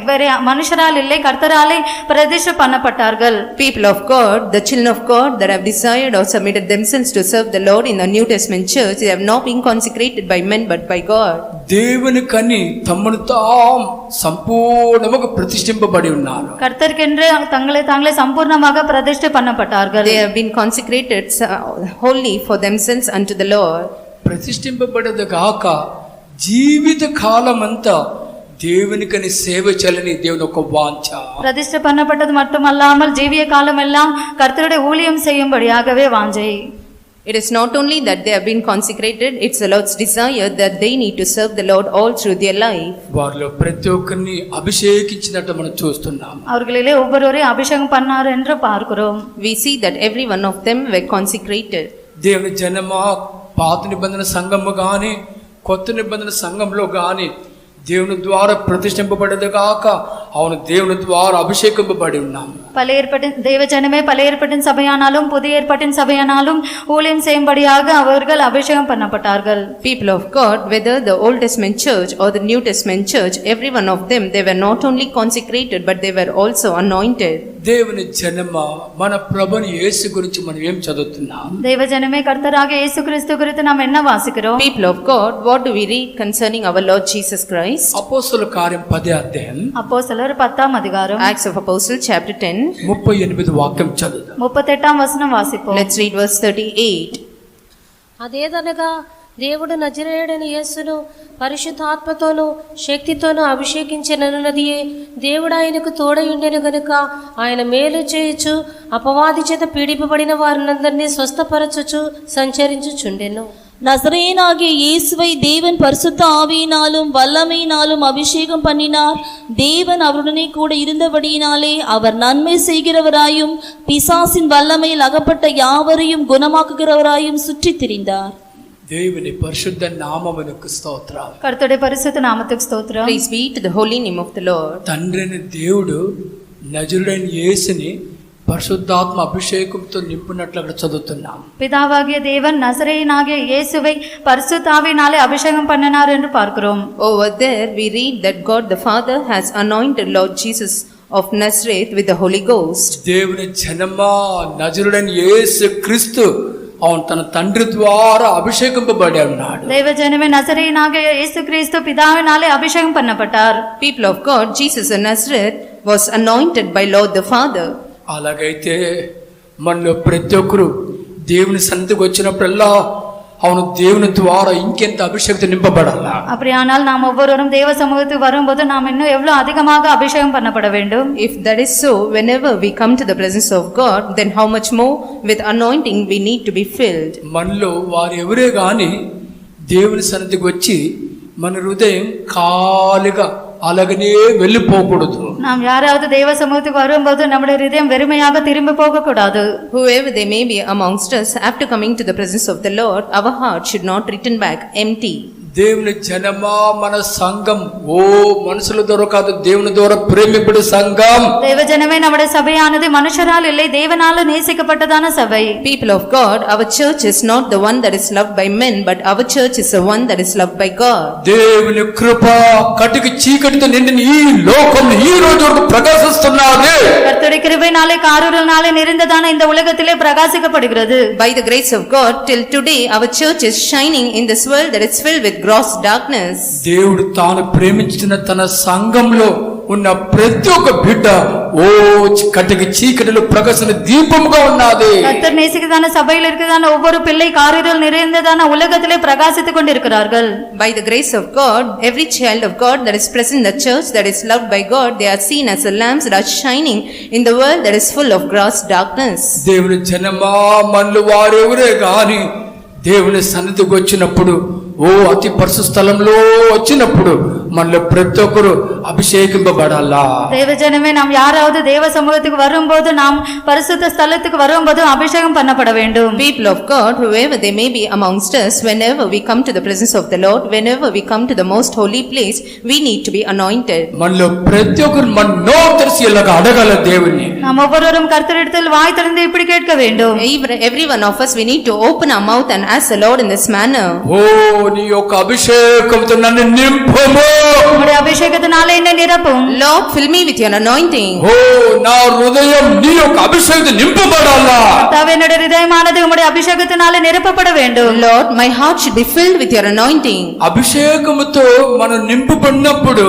வேற மனுஷரால் இல்லை, கர்த்தராலே பிரதிஷ்டை பண்ணப்பட்டார்கள். People of God, the children of God that have desired or submitted themselves to serve the Lord in the New Testament church, they have not been consecrated by men but by God. దేవునికని తమను తాము సంపూర్ణంగా ప్రతిష్ఠింపబడి ఉన్నారు. கர்த்தர்க்கென்று தங்களை தாங்களே சம்பூர்ணமாக பிரதிஷ்டை பண்ணப்பட்டார்கள். They have been consecrated wholly for themselves unto the Lord. ప్రతిష్ఠింపబడేది కాక జీవిత కాలమంతా தேவனுக்கு சேவை செல்லனி தேவன் ఒక வாஞ்ச. பிரதிஷ்டை பண்ணப்பட்டது மட்டுமல்லாமல் ஜீவிய காலம் எல்லாம் கர்த்தருடைய ஊழியம் செய்யும்படியாகவே வாஞ்சை. It is not only that they have been consecrated, it's the Lord's desire that they need to serve the Lord all through their life. వారిలో ప్రతి ఒక్కరిని అభిషేకించినట్టు మనం చూస్తున్నాం. அவர்களிலே ஒவ்வொருவரையும் அபிஷேகம் பண்ணார் என்று பார்க்கிறோம். We see that every one of them were consecrated. దేవుని జనమా పాత నిబంధన సంఘము గాని కొత్త నిబంధన సంఘంలో గాని దేవుని ద్వారా ప్రతిష్ఠింపబడదు కాక అవును దేవుని ద్వారా అభిషేకింపబడి ఉన్నాము. பழைய ஏற்பாட்டின் தேவ ஜனமே பழைய ஏற்பாட்டின் சபையானாலும் புதிய ஏற்பாட்டின் சபையானாலும் ஊழியம் செய்யும்படியாக அவர்கள் அபிஷேகம் பண்ணப்பட்டார்கள். People of God, whether the Old Testament church or the New Testament church, every one of them, they were not only consecrated but they were also anointed. దేవుని జనమా మన ప్రభుని యేసు గురించి మనం ఏం చదువుతున్నాం? தேவ ஜனமே கர்த்தராகிய இயேசு கிறிஸ்து குறித்து நாம் என்ன வாசிக்கிறோம்? People of God, what do we read concerning our Lord Jesus Christ? అపోస్తలుల కార్యం 10వ అధ్యాయం அப்போஸ்தலர் 10ஆம் அதிகாரம் Acts of Apostles chapter 10. 38 వాక్యం చదువుదాం. 38ஆம் வசனம் வாசிப்போம். Let's read verse 38. అదేదనగా దేవుడు నజరేయుడైన యేసును పరిశుద్ధాత్మతోనూ శక్తితోనూ అభిషేకించినన్నదియే దేవుడు ఆయనకు తోడయుండెను గనుక ఆయన మేలు చేయుచు అపవాది చేత పీడింపబడిన వారినందరినీ స్వస్థపరచుచు సంచరించుచుండెను. நசரேயனாகிய இயேசுவை தேவன் பரிசுத்த ஆவியினாலும் வல்லமையினாலும் அபிஷேகம் பண்ணினார். தேவன் அவருடனே கூட இருந்தபடியினாலே அவர் நன்மை செய்கிறவராயும் பிசாசின் வல்லமையில் அகப்பட்ட யாவரையும் குணமாக்குகிறவராயும் சுற்றித் திரிந்தார். దేవుని పరిశుద్ధ నామమునకు స్తోత్రాలు. கர்த்தருடைய பரிசுத்த நாமத்துக்கு ஸ்தோத்திரம். Praise be to the holy name of the Lord. తండ్రిని దేవుడు నజరుడైన యేసుని పరిశుద్ధాత్మ అభిషేకంతో నింపినట్లు అక్కడ చదువుతున్నాం. பிதாவாகிய தேவன் நசரேயனாகிய இயேசுவை பரிசுத்த ஆவியினாலே அபிஷேகம் பண்ணினார் என்று பார்க்கிறோம். Over there we read that God the Father has anointed Lord Jesus of Nazareth with the Holy Ghost. దేవుని జనమా నజరుడైన యేసు క్రీస్తు அவன் தன் తండ్రి ద్వారా అభిషేకింపబడి ఉన్నాడు. தேவ ஜனமே நசரேயனாகிய இயேசு கிறிஸ்து பிதாவினாலே அபிஷேகம் பண்ணப்பட்டார். People of God, Jesus of Nazareth was anointed by Lord the Father. అలాగైతే మనలో ప్రతి ఒక్కరు దేవుని సన్నిధికి వచ్చినప్పుడల్లా அவனு దేవుని ద్వారా ఇంకెంత అభిషేకత నింపబడాలా? அப்படியானால் நாம் ஒவ்வொருவரும் தேவ சமூகத்துக்கு வரும்போது நாம் இன்னும் எவ்வளவு அதிகமாக அபிஷேகம் பண்ணப்பட வேண்டும்? If that is so, whenever we come to the presence of God, then how much more with anointing we need to be filled. మనలో వారు ఎవరే గాని దేవుని సన్నిధికి వచ్చి మన హృదయం ఖాళీగా అలాగనే వెళ్ళిపోకూడదు. நாம் யாராவது தேவ சமூகத்துக்கு வரும்போது நம்முடைய இதயம் வெறுமையாக திரும்பி போக கூடாது. Whoever they may be amongst us, after coming to the presence of the Lord, our heart should not return back empty. దేవుని జనమా మన సంఘం ఓ మనుషుల ద్వారా కాదు దేవుని ద్వారా ప్రేమింపబడే సంఘం. தேவ ஜனமே நம்முடைய சபையானது மனுஷரால் இல்லை தேவனால நேசிக்கப்பட்டதான சபை. People of God, our church is not the one that is loved by men, but our church is the one that is loved by God. దేవుని కృప కటికి చీకటితో నిండిన ఈ లోకం ఈ రోజు వరకు ప్రకాశిస్తున్నది. கர்த்தருடைய கிருபையினாலே காரூரனாலே நிறைந்ததான இந்த உலகத்திலே பிரகாசிக்கப்படுகிறது. By the grace of God, till today our church is shining in this world that is filled with gross darkness. దేవుడు తాను ప్రేమించిన తన సంఘంలో ఉన్న ప్రతి ఒక్క బిడ్డ ఓ కటికి చీకటిలో ప్రకాశించే దీపంగా ఉన్నది. கர்த்தர் நேசிக்கிறதான சபையில் இருக்கிறதான ஒவ்வொரு பிள்ளை காரூரல் நிறைந்ததான உலகத்திலே பிரகாசித்துக் கொண்டிருக்கிறார்கள். By the grace of God, every child of God that is present in the church that is loved by God, they are seen as the lamps that are shining in the world that is full of gross darkness. దేవుని జనమా మనలు వారెవరే గాని దేవుని సన్నిధికి వచ్చినప్పుడు ఓ అతి పరిశుద్ధ స్థలంలో వచ్చినప్పుడు మనలో ప్రతి ఒక్కరు అభిషేకింపబడాలా? தேவ ஜனமே நாம் யாராவது தேவ சமூகத்துக்கு வரும்போது நாம் பரிசுத்த ஸ்தலத்துக்கு வரும்போது அபிஷேகம் பண்ணப்பட வேண்டும். People of God, whoever they may be amongst us, whenever we come to the presence of the Lord, whenever we come to the most holy place, we need to be anointed. మనలో ప్రతి ఒక్కరు మన నోరు తెరిచి ఇలాగ అడగాల దేవుని. நாம் ஒவ்வொருவரும் கர்த்தரிடத்தில் வாய் திறந்து இப்படி கேட்க வேண்டும். Every one of us, we need to open our mouth and ask the Lord in this manner. ఓ నీ యొక్క అభిషేకంతో నన్ను నింపుము. உம்முடைய அபிஷேகத்தினாலே என்னை நிரப்பும். Lord, fill me with your anointing. ఓ నా హృదయం నీ యొక్క అభిషేకంతో నింపబడాలా? என்னுடைய இதயமானது உம்முடைய அபிஷேகத்தினாலே நிரப்பப்பட வேண்டும். Lord, my heart should be filled with your anointing. అభిషేకముతో మనం నింపబడినప్పుడు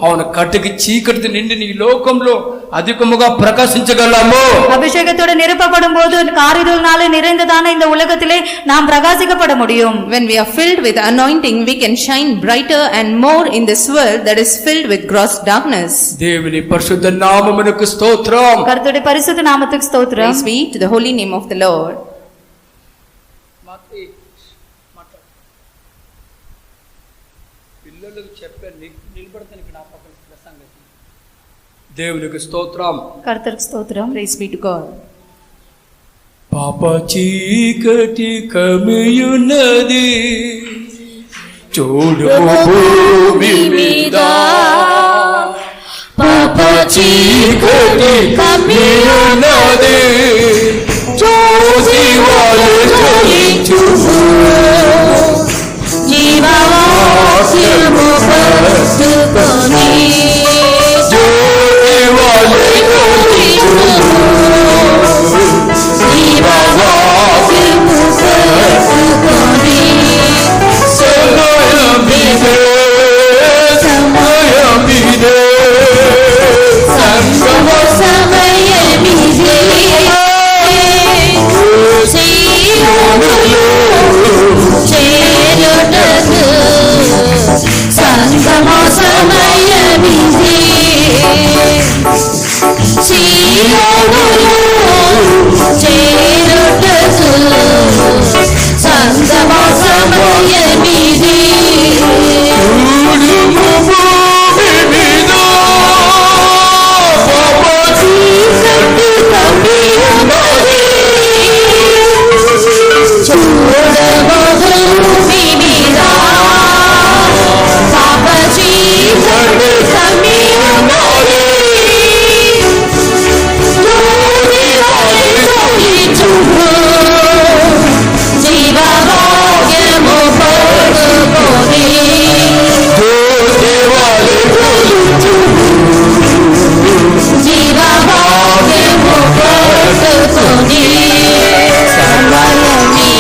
అవును కటికి చీకటి నిండిన ఈ లోకంలో அதிகமாக பிரகாசிంచగలము. அபிஷேகத்தோடு நிரப்பப்படும் போது காரிருளினாலே நிறைந்ததான இந்த உலகத்திலே நாம் பிரகாசிக்கப்பட முடியும். When we are filled with anointing, we can shine brighter and more in this world that is filled with gross darkness. దేవుని పరిశుద్ధ నామమునకు స్తోత్రం. கர்த்தருடைய பரிசுத்த நாமத்துக்கு ஸ்தோத்திரம். Praise be to the holy name of the Lord. పిల్లలకు చెప్పే నిలబడతానికి నా పక్కన ప్రసంగం. దేవునికి స్తోత్రం. கர்த்தருக்கு ஸ்தோத்திரம். Praise be to God. పాప చీకటి కమియున్నది చూడు భూమి మీద, పాప చీకటి కమియున్నది జ్యోతివలె జ్వలించుము, జీవవాక్యము పట్టుకొని జ్యోతివలె జ్వలించుము, జీవవాక్యము పట్టుకొని సమయమిదే సమయమిదే సంగమ సమయమిదే సీయోనులో చేరుటకు సంగమ సమయమిదే సీయోనులో చేరుటకు సంగమ సమయమిదే చూడుము భూమి మీద పాప చీకటి కమ్మియున్నది, చూడము భూమి మీద పాప చీకటి కమ్మియున్నది, జ్యోతివలె జ్వలించుము, జీవవాక్యము పట్టుకొని జ్యోతివలె జ్వలించుము, జీవవాక్యము పట్టుకొని సమయమిదే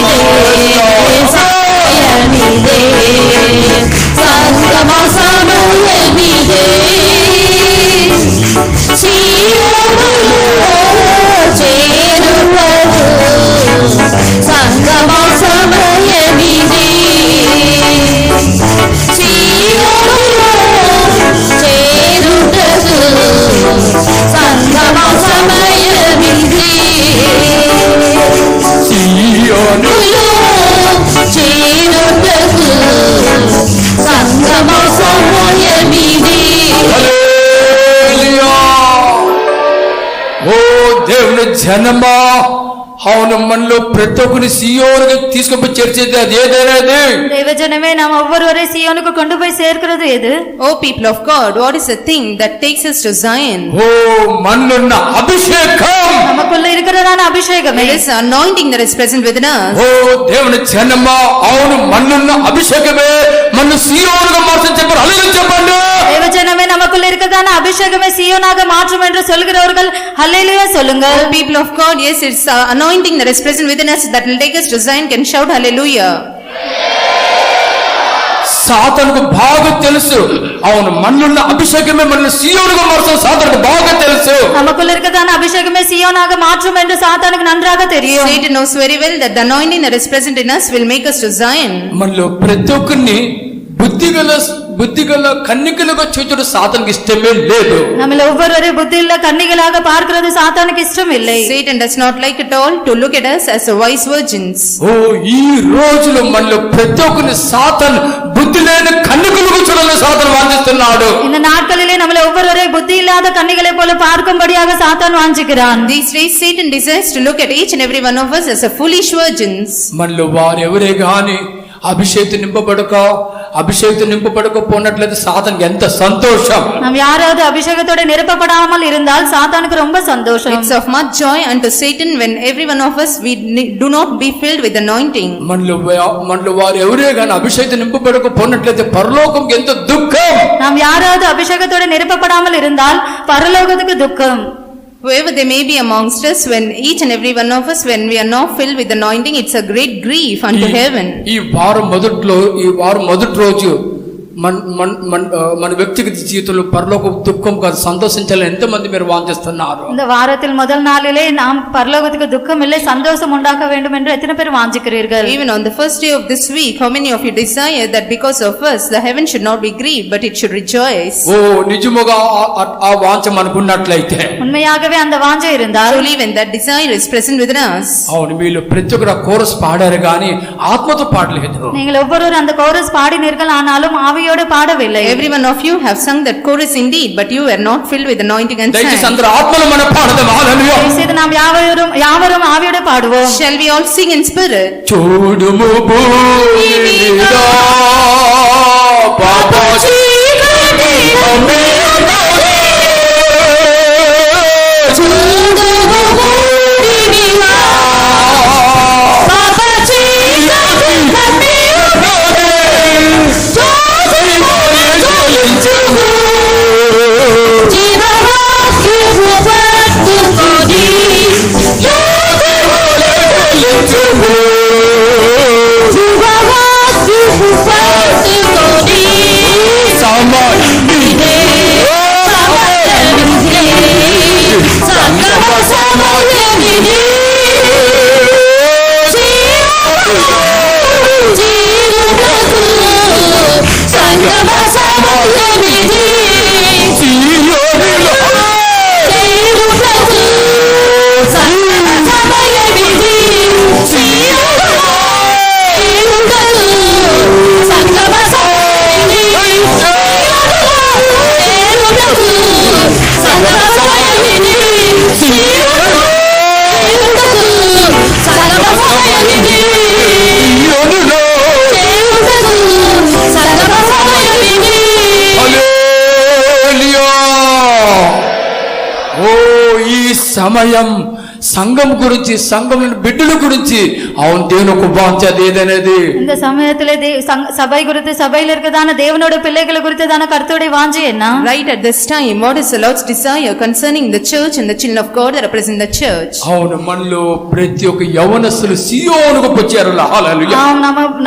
సమయమిదే సంగమ సమయమిదే సీయోనులో చేరుటకు సంగమ సమయమిదే సీయోనులో చేరుటకు సంగమ సమయమిదే సీయోనులో చేరుటకు సంగమ సమయమిదే. హల్లెలూయా. ఓ దేవుని జనమా, అవును మనలో ప్రతి ఒక్కరిని సీయోనుకు తీసుకొని చేర్చేది అది ఏదైనా தேவஜனமே நாம் ஒவ்வொருவரை சீயோனுக்கு கொண்டு போய் சேர்க்கிறது எது? O people of God, what is the thing that takes us to Zion? ఓ మనలున్న అభిషేకం, நமக்குள்ள இருக்கிறதான அபிஷேகமே. It is anointing that is present within us. ఓ దేవుని జనమా, అవును మనలున్న అభిషేకమే మన సీయోనుగా మార్చని చెప్పారు. హల్లెలూయా చెప్పండి. தேவஜனமே நமக்குள்ள இருக்கிறதான அபிஷேகமே சீயோனாக மாற்றும் என்று சொல்கிறவர்கள் ஹல்லேலூயா சொல்லுங்கள். O people of God, yes, it's anointing that is present within us that will take us to Zion. Can shout hallelujah. సాతానుకు బాగా తెలుసు, అవును మనలున్న అభిషేకమే మన సీయోనుగా మార్చని సాతానుకు బాగా తెలుసు. நமக்குள்ள இருக்கிறதான அபிஷேகமே சீயோனாக மாற்றும் என்று சாத்தானுக்கு நன்றாக தெரியும். Satan knows very well that the anointing that is present in us will make us to Zion. మనలో ప్రతి ఒక్కరిని బుద్ధిగల కన్నికలుగా చూచడం సాతానుకు ఇష్టమే లేదు. நம்மள ஒவ்வொருவரை புத்தியுள்ள கன்னிகளாக பார்க்கிறது சாத்தானுக்கு இஷ்டம் இல்லை. Satan does not like at all to look at us as a wise virgins. ఓ ఈ రోజులో మనలో ప్రతి ఒక్కరిని సాతాను బుద్ధి లేని కన్నికలుగా చూడాలని సాతాను వాంఛిస్తున్నాడు. இந்த நாட்களிலே நம்மள ஒவ்வொருவரை புத்தி இல்லாத கன்னிகளை போல பார்க்கும்படியாக சாத்தான் வாஞ்சிக்கிறான். These days Satan desires to look at each and every one of us as a foolish virgins. మనలో వారు ఎవరే గాని అభిషేకం నింపబడకపోయినట్లయితే సాతానుకి ఎంత సంతోషం. நாம் யாராவது அபிஷேகத்தோட நிரப்பப்படாமல் இருந்தால் சாத்தானுக்கு ரொம்ப சந்தோஷம். It's of much joy unto Satan when every one of us we do not be filled with anointing. మనలో వారు ఎవరే గాని అభిషేకం నింపబడకపోయినట్లయితే పరలోకంకి ఎంత దుఃఖం. நாம் யாராவது அபிஷேகத்தோட நிரப்பப்படாமல் இருந்தால் பரலோகத்துக்கு துக்கம். Whoever they may be amongst us, when each and every one of us, when we are not filled with anointing, it's a great grief unto heaven. ఈ వారం మొదటి రోజు మన వ్యక్తిగత జీవితంలో పరలోక దుఃఖం కాదు సంతోషించాలని ఎంతమంది మీరు వాంఛిస్తున్నారు? இந்த வாரத்தில் முதல் நாளிலே நாம் பரலோகத்துக்கு துக்கம் இல்லை சந்தோஷம் உண்டாக்க வேண்டும் என்று எத்தனை பேர் வாஞ்சிக்கிறீர்கள்? Even on the first day of this week, how many of you desire that because of us the heaven should not be grieved but it should rejoice? ఓ నిజముగా ఆ వాంఛ మనకు ఉన్నట్లయితే, உண்மையாகவே அந்த வாஞ்சை இருந்தால், Truly when that desire is present within us, అవును మీలో ప్రతి ఒక్కరు కోరస్ పాడారు కానీ ఆత్మతో పాడలేదు. நீங்கள் ஒவ்வொருவரும் அந்த கோரஸ் பாடினீர்கள் ஆனாலும் ஆவியோடு பாடவில்லை. every one of you have sung that chorus indeed, but you were not filled with anointing and దయచేసి sang. అందరూ ఆత్మలో మనం పాడదాం. హల్లెలూయా. செய்து நாம் யாவரும் ஆவியோடு பாடுவோம். Shall we all sing in spirit? చూడుము భూమి మీద పాప చీకటి కమ్మియున్నది. చూడుము భూమి మీద పాప చీకటి కమ్మియున్నది. జ్యోతిమయ జ్వలించుము. జీవవాక్యము పట్టుకొని జ్యోతిమయ జ్వలించుము. జీవవాక్యము పట్టుకొని సమయమిదే సమయమిదే సంగమ సమయమిదే జీవులకు సంగమ సమయమిదే జీవులకు సంగమ సమయమిదే జీవులకు సంగమ సమయమిదే సంగమ సమయమిదే సంగమ సమయమిదే సంగమ సమయమిదే. హల్లెలూయా. ఓ ఈ సమయం సంఘం గురించి, సంఘంలోని బిడ్డల గురించి అవును దేవుని ఒక వాంఛ ఏదనేది. இந்த சமயத்திலே சபை குறித்து சபையில் இருக்கிறதான தேவனோட பிள்ளைகளை குறித்ததான கர்த்தருடைய வாஞ்சை என்ன? Right at this time, what is the Lord's desire concerning the church and the children of God that represent the church? అవును మనలో ప్రతి ఒక్క యవనస్తులు సియోనుకు వచ్చారు. హల్లెలూయా.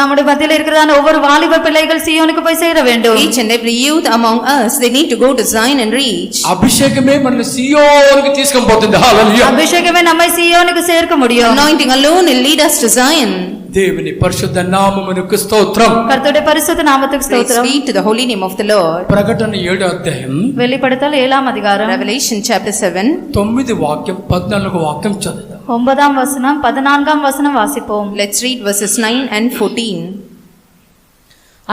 நம்முடைய மத்தியில் இருக்கிறதான ஒவ்வொரு வாலிப பிள்ளைகள் சீயோனுக்கு போய் சேர வேண்டும். Each and every youth among us, they need to go to Zion and reach. అభిషేకమే మనల్ని సియోనుకు తీసుకొని పోతుంది. హల్లెలూయా. அபிஷேகமே நம்மை சீயோனுக்கு சேர்க்க முடியும். Anointing alone will lead us to Zion. దేవుని పరిశుద్ధ నామమునకు స్తోత్రం. கர்த்தருடைய பரிசுத்த நாமத்துக்கு Praise ஸ்தோத்திரம். be to the holy name of the Lord. ప్రకటన 7వ అధ్యాయం வெளிப்படுத்தல் 7ஆம் அதிகாரம் Revelation chapter 7. 9 వాక్యం 14 వాక్యం చదువుదాం. 9ஆம் வசனம் 14ஆம் வசனம் வாசிப்போம். Let's read verses 9 and 14.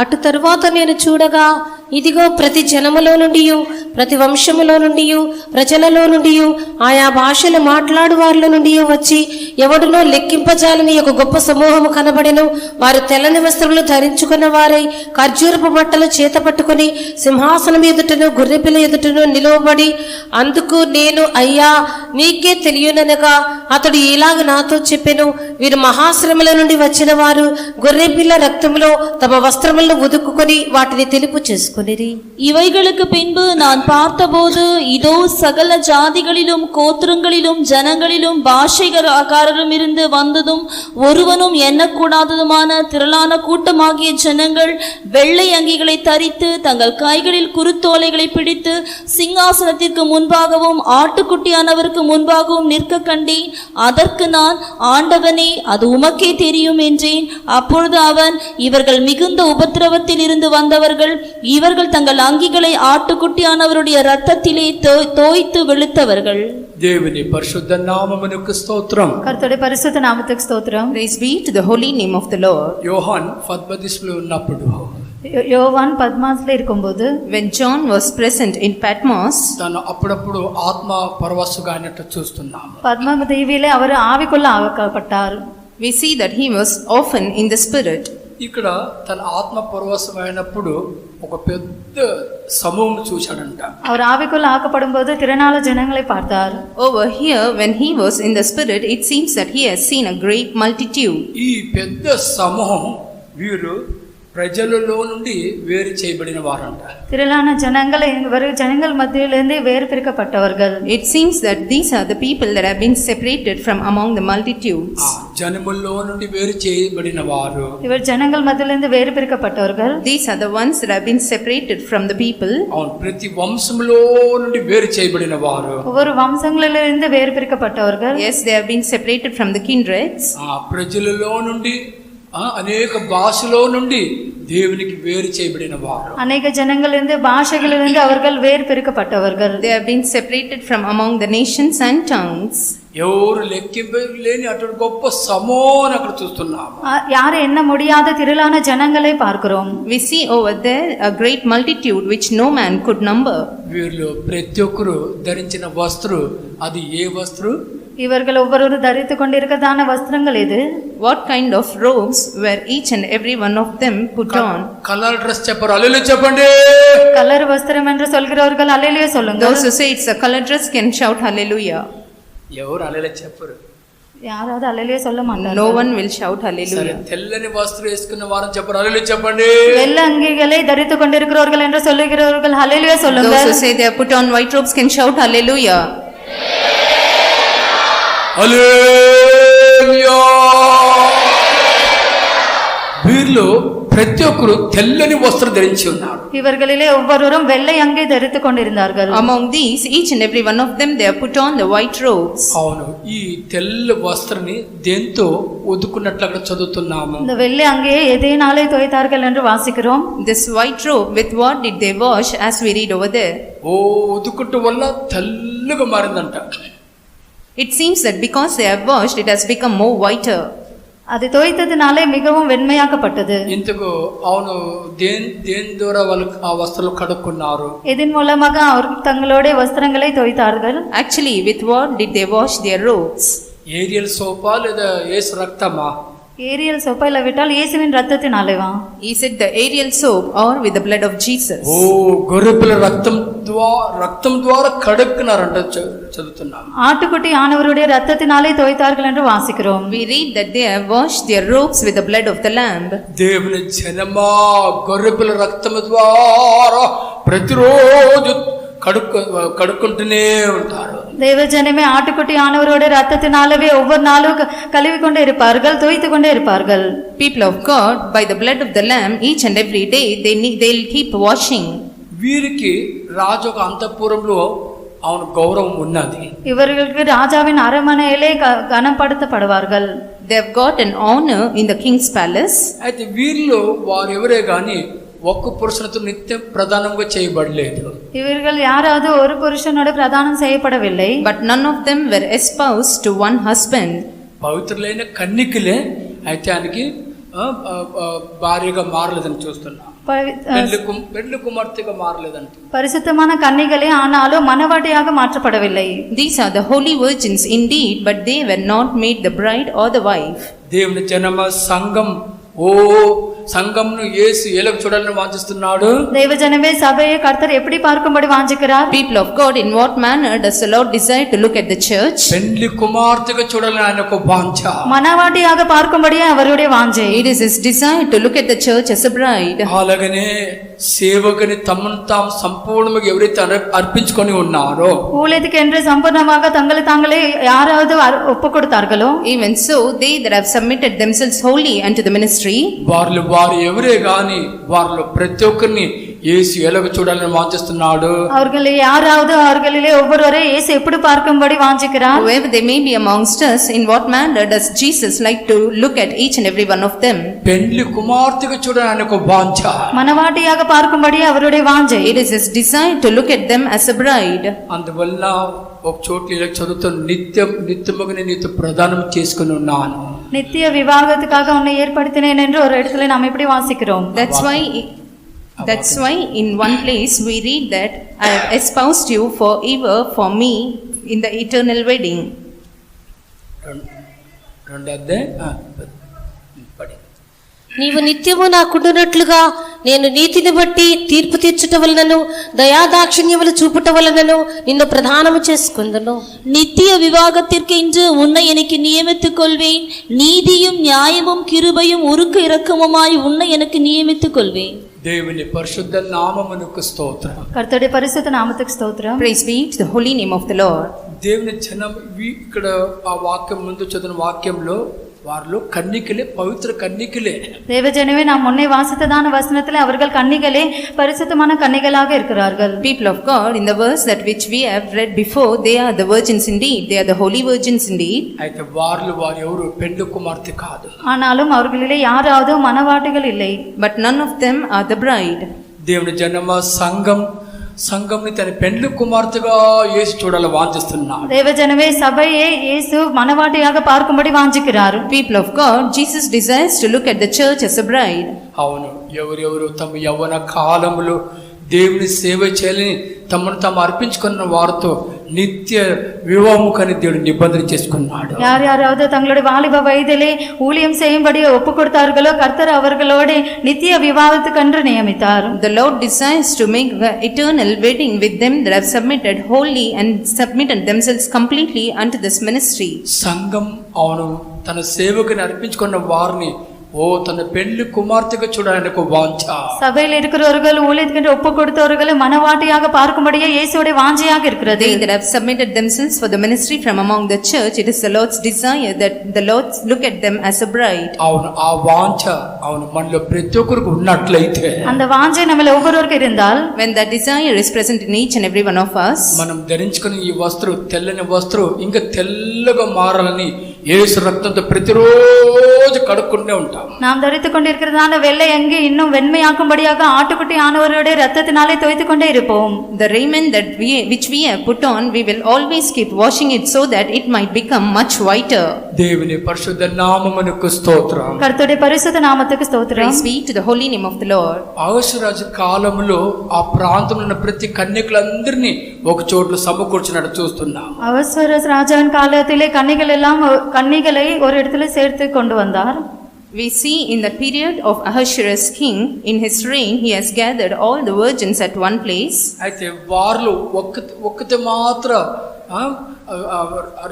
అటు తరువాత నేను చూడగా ఇదిగో ప్రతి జనములో నుండి ప్రతి వంశములో నుండి ప్రజలలో నుండి ఆయా భాషలు మాట్లాడు వారిలో నుండి వచ్చి ఎవడునో లెక్కింపజాలని ఒక గొప్ప సమూహము కనబడెను. వారు తెల్లని వస్త్రములు ధరించుకున్న వారై ఖర్జూరపు బట్టలు చేత పట్టుకుని సింహాసనం ఎదుటను గొర్రెపిల్ల ఎదుటను నిలువబడి, అందుకు నేను అయ్యా నీకే తెలియననగా అతడు ఇలాగ నాతో చెప్పెను, వీరు మహాశ్రమల నుండి వచ్చిన వారు గొర్రెపిల్ల రక్తములో తమ వస్త్రములను ఉదుక్కుని వాటిని తెలుపు చేసుకునిరి. இவைகளுக்கு பின்பு நான் பார்த்தபோது இதோ சகல ஜாதிகளிலும் கோத்திரங்களிலும் ஜனங்களிலும் பாஷைக்காரரும் இருந்து வந்ததும் ஒருவனும் எண்ணக்கூடாததுமான திரளான கூட்டமாகிய ஜனங்கள் வெள்ளை அங்கிகளை தரித்து தங்கள் கைகளில் குருத்தோலைகளை பிடித்து சிங்காசனத்திற்கு முன்பாகவும் ஆட்டுக்குட்டியானவருக்கு முன்பாகவும் நிற்க கண்டேன். அதற்கு நான், ஆண்டவனே, அது உமக்கே தெரியும் என்றேன். அப்பொழுது அவன், இவர்கள் மிகுந்த உபத்திரவத்தில் இருந்து வந்தவர்கள், இவர்கள் தங்கள் அங்கிகளை ஆட்டுக்குட்டியானவருடைய இரத்தத்திலே தோய்த்து வெளுத்தவர்கள். దేవుని పరిశుద్ధ నామమునకు స్తోత్రం. கர்த்தருடைய பரிசுத்த நாமத்துக்கு ஸ்தோத்திரம். Praise be to the holy name of the Lord. యోహాన్ పద్మదిస్లో ఉన్నప్పుడు யோவான் பத்மாஸ்ல இருக்கும்போது, When John was present in Patmos, తను అప్పుడప్పుడు ఆత్మ పరవశుగా అయినట్టు చూస్తున్నాము. பத்ம தீவிலே அவர் ஆவிக்குள்ள ஆக்கப்பட்டார். we see that he was often in the spirit. ఇక్కడ తన ఆత్మ పరవశమైనప్పుడు ఒక పెద్ద సమూహం చూశాడంట. அவர் ఆవికుள்ள ఆకపడుம்போது తిరణాల జనங்களை பார்த்தார். Over here, when he was in the spirit, it seems that he has seen a great multitude. ఈ పెద్ద సమూహం వీరు ప్రజలలో నుండి వేరు చేయబడిన వారంట. திரளான ஜனங்களை ஜனங்கள் மத்தியிலிருந்து வேறு பிரிக்கப்பட்டவர்கள். It seems that these are the people that have been separated from among the multitudes. జనముల్లో నుండి వేరు చేయబడిన వారు. இவர் ஜனங்கள் மத்தியிலிருந்து வேறு பிரிக்கப்பட்டவர்கள். These are the ones that have been separated from the people. ప్రతి వంశములో నుండి వేరు చేయబడిన వారు. ஒவ்வொரு வம்சங்களிலிருந்து வேறு பிரிக்கப்பட்டவர்கள். Yes, they have been separated from the kindreds. ప్రజలలో నుండి అనేక భాషలో నుండి దేవునికి వేరు చేయబడిన వారు. అనేక ஜனங்களிலிருந்து பாஷைகளிலிருந்து அவர்கள் வேறு பிரிக்கப்பட்டவர்கள். They have been separated from among the nations and tongues. ఎవరు లెక్కింపలేని అటువంటి గొప్ప సమూహం అక్కడ చూస్తున్నాము. யாரும் எண்ண முடியாத திரளான ஜனங்களை பார்க்கிறோம். We see over there a great multitude which no man could number. వీరిలో ప్రతి ఒక్కరు ధరించిన వస్త్రం అది ఏ వస్త్రం? இவர்கள் ஒவ்வொருவரும் தரித்து கொண்டிருக்கிறதான வஸ்திரங்கள் இது. What kind of robes were each and every one of them put on? Colour dress చెప్పరు, హల్లెలూయా చెప్పండి. கலர் வஸ்திரம் என்று சொல்கிறவர்கள் ஹல்லேலூயா சொல்லுங்க. Those who say it's a color dress can shout hallelujah. ఎవరు హల్లెలూయా చెప్పరు. யாராவது ஹல்லேலூயா சொல்ல மாட்டாங்க. No one will shout hallelujah. తెల్లని వస్త్రం వేసుకున్న వారు చెప్పరు, హల్లెలూయా చెప్పండి. வெள்ளை அங்கிகளை தரித்து கொண்டிருக்கிறவர்கள் என்று சொல்லுகிறவர்கள் ஹல்லேலூயா சொல்லுங்க. Those who say they have put on white robes can shout hallelujah. హల్లెలూయా. వీరిలో ప్రతి ఒక్కరు తెల్లని వస్త్రం ధరించి ఉన్నారు. இவர்களிலே ஒவ்வொருவரும் வெள்ளை அங்கி தரித்து கொண்டிருந்தார்கள். Among these each and every one of them they have put on the white robes. అవును, ఈ తెల్ల వస్త్రాన్ని దేంతో ఉదుకున్నట్లు అక్కడ చదువుతున్నాము. இந்த வெள்ளை அங்கியை எதனாலே துவைத்தார்கள் என்று வாசிக்கிறோம். This white robe, with what did they wash, as we read over there? ఉదుకుట వల్ల తెల్లగా మారిందంట. It seems that because they have washed, it has become more whiter. அது துவைத்ததினாலே மிகவும் வெண்மையாக்கப்பட்டது. ఇంతకు అవును, దేని ద్వారా వాళ్ళు ఆ వస్త్రాలు కడుక్కున్నారు? இதன் மூலமாக அவர்கள் தங்களுடைய வஸ்திரங்களை துவைத்தார்கள். Actually, with what did they wash their robes? Ariel సోపా లేదా యేసు రక్తమా? ஏரியல் சோப்பா விட்டால் இயேசுவின் ரத்தத்தினாலேவா? Is it the Ariel soap or with the blood of Jesus? గొర్రెపిల్ల రక్తం ద్వారా కడుక్కున్నారంట చదువుతున్నాం. ஆட்டுக்குட்டி ஆனவருடைய ரத்தத்தினாலே துவைத்தார்கள் என்று வாசிக்கிறோம். We read that they have washed their robes with the blood of the lamb. దేవుని జనమా, గొర్రెపిల్ల రక్తం ద్వారా ప్రతిరోజు కడుక్కుంటూనే ఉంటారు. தேவ ஜனமே ஆட்டுக்குட்டி ஆனவருடைய ரத்தத்தினாலவே ஒவ்வொரு நாளும் கழுவி கொண்டே இருப்பார்கள், துவைத்து கொண்டே இருப்பார்கள். People of God, by the blood of the lamb, each and every day they'll keep washing. వీరికి రాజు ఒక అంతఃపురంలో అవును గౌరవం ఉన్నది. இவர்களுக்கு ராஜாவின் அரண்மனையிலே கனப்படுத்தப்படுவார்கள். They have got an honor in the king's palace. అయితే వీరిలో వారు ఎవరే గాని ఒక్క పురుషునితో నిత్యం ప్రధానంగా చేయబడలేదు. இவர்கள் யாராவது ஒரு புருஷனோடு பிரதானம் செய்யப்படவில்லை. But none of them were espoused to one husband. పవిత్రులైన కన్నికలే అయితే ఆయనకి భార్యగా మారలేదని చూస్తున్నాం. పెళ్లి కుమార్తెగా మారలేదంట. பரிசுத்தமான கன்னிகளே ஆனாலும் மணவாட்டியாக மாற்றப்படவில்லை. These are the holy virgins indeed, but they were not made the bride or the wife. దేవుని జనమ సంఘం సంఘంను యేసు ఎలాగ చూడాలని వాంఛిస్తున్నాడు? தேவஜனமே சபையை கர்த்தர் எப்படி பார்க்கும்படி வாஞ்சிக்கிறார்? People of God, in what manner does the Lord desire to look at the church? పెళ్లి కుమార్తెగా చూడాలని ఆయనకు వాంఛ. மணவாட்டியாக பார்க்கும்படியே அவருடைய வாஞ்சை. It is his desire to look at the church as a bride. అలాగనే సేవకుని తమను తాము సంపూర్ణంగా ఎవరైతే అర్పించుకొని ఉన్నారో, ஊழியத்துக்கு என்று சம்பூர்ணமாக தங்களை தாங்களே யாராவது ஒப்பு கொடுத்தார்களோ, even so they that have submitted themselves wholly unto the ministry, వారు ఎవరే గాని వారిలో ప్రతి ఒక్కరిని యేసు ఎలాగ చూడాలని వాంఛిస్తున్నాడు? அவர்களிலே ஒவ்வொருவரை இயேசு எப்படி பார்க்கும்படி வாஞ்சிக்கிறார்? whoever they may be amongst us, in what manner does Jesus like to look at each and every one of them? పెళ్లి కుమార్తెగా చూడాలని ఆయనకు వాంఛ. மணவாட்டியாக பார்க்கும்படி அவருடைய வாஞ்சை. It is his desire to look at them as a bride. అందువల్ల ఒక చోట్ల ఇలా చదువుతూ నిత్యముగా నీతో ప్రదానం చేసుకుని ఉన్నాను. நித்திய விவாகத்துக்காக உன்னை ஏற்படுத்தினேன் என்று ஒரு இடத்துல நாம் இப்படி வாசிக்கிறோம். That's why in one place we read that I have espoused you forever for me in the eternal wedding. నీవు నిత్యము నాకుండునట్లుగా నేను నీతిని బట్టి తీర్పు తీర్చుట వలనను దయాదాక్షిణ్యములు చూపుట వలనను నిన్ను ప్రధానము చేసుకుందును. நித்திய விவாகத்திற்கென்று உன்னை எனக்கு நியமித்துக் கொள்வேன். நீதியும் நியாயமும் கிருபையும் உருக்கு இரக்கமுமாய் உன்னை எனக்கு நியமித்துக் கொள்வேன். దేవుని పరిశుద్ధ నామమునకు స్తోత్రం. கர்த்தருடைய பரிசுத்த நாமத்துக்கு ஸ்தோத்திரம். Praise be to the holy name of the Lord. దేవుని జనం ఇక్కడ ఆ వాక్యం ముందు చదివిన వాక్యంలో వారిలో కన్నికలే, పవిత్ర కన్నికలే. தேவஜனமே நாம் முன்னே வாசித்ததான வசனத்திலே அவர்கள் கன்னிகளே, பரிசுத்தமான கன்னிகளாக இருக்கிறார்கள். People of God, in the verse that which we have read before, they are the virgins indeed. They are the holy virgins indeed. అయితే వారు ఎవరు పెండ్లి కుమార్తె కాదు. ஆனாலும் அவர்களிலே யாராவது மணவாட்டிகள் இல்லை. But none of them are the bride. దేవుని జనమ సంఘంని తన పెండ్లి కుమార్తెగా యేసు చూడాలని వాంఛిస్తున్నాడు. தேவஜனமே சபையை இயேசு மணவாட்டியாக பார்க்கும்படி வாஞ்சிக்கிறார். People of God, Jesus desires to look at the church as a bride. అవును, ఎవరెవరు తమ యవ్వన కాలంలో దేవుని సేవ చేయాలని తమను తాము అర్పించుకున్న వారితో నిత్య వివాహముకని దేవుడు నిబంధన చేసుకున్నాడు. யார் யாராவது தங்களுடைய வாலிப வயதிலே ஊழியம் செய்யும்படி ஒப்பு கொடுத்தார்களோ கர்த்தர் அவர்களோடு நித்திய விவாகத்துக்கென்று நியமித்தார். The Lord desires to make the eternal wedding with them that have submitted wholly and submitted themselves completely unto this ministry. సంఘం అవును తన సేవకుని అర్పించుకున్న వారిని తన పెళ్లి కుమార్తెగా చూడాలని వాంఛ. சபையில் இருக்கிறவர்கள் ஊழியத்துக்கு ஒப்பு கொடுத்தவர்களை மணவாட்டியாக பார்க்கும்படியே இயேசுவுடைய வாஞ்சையாக இருக்கிறது. They that have submitted themselves for the ministry from among the church, it is the Lord's desire that the Lord look at them as a bride. అవును, ఆ వాంఛ అవును మనలో ప్రతి ఒక్కరికి ఉన్నట్లయితే, அந்த வாஞ்சை நம்மள ஒவ்வொருவருக்கும் இருந்தால், when that desire is present in each and every one of us, మనం ధరించుకుని ఈ వస్త్రం తెల్లని వస్త్రం ఇంకా తెల్లగా మారాలని యేసు రక్తంతో ప్రతిరోజు కడుక్కుంటూనే ఉంటాం. நாம் தரித்துக் கொண்டிருக்கிறதான வெள்ளை அங்கி இன்னும் வெண்மையாக்கும்படியாக ஆட்டுக்குட்டி ஆனவருடைய ரத்தத்தினாலே தோய்த்துக் கொண்டே இருப்போம். The raiment that which we have put on, we will always keep washing it so that it might become much whiter. దేవుని పరిశుద్ధ నామమునకు స్తోత్రం. கர்த்தருடைய பரிசுத்த நாமத்துக்கு ஸ்தோத்திரம். Praise be to the holy name of the Lord. అహష్వేరోషు కాలంలో ఆ ప్రాంతంలో ఉన్న ప్రతి కన్యకులందరినీ ఒక చోట్ల సమకూర్చినట్టు చూస్తున్నాం. அஹஸ்வேரோஸ் ராஜாவின் காலத்திலே கன்னிகளை ஒரு இடத்துல சேர்த்து கொண்டு வந்தார். We see in the period of Ahasuerus king, in his reign, he has gathered all the virgins at one place. అయితే వారిలో ఒక్కతే మాత్రం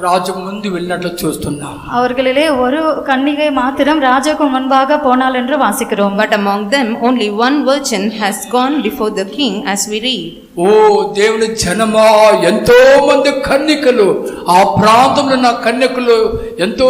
రాజు ముందు వెళ్ళినట్లు చూస్తున్నాం. அவர்களிலே ஒரு கன்னிகை மாத்திரம் ராஜாவுக்கு முன்பாக போனாள் என்று வாசிக்கிறோம். But among them only one virgin has gone before the king, as we read. దేవుని జనమా, ఎంతో మంది కన్యకలు ఆ ప్రాంతంలో ఉన్న కన్యకలు ఎంతో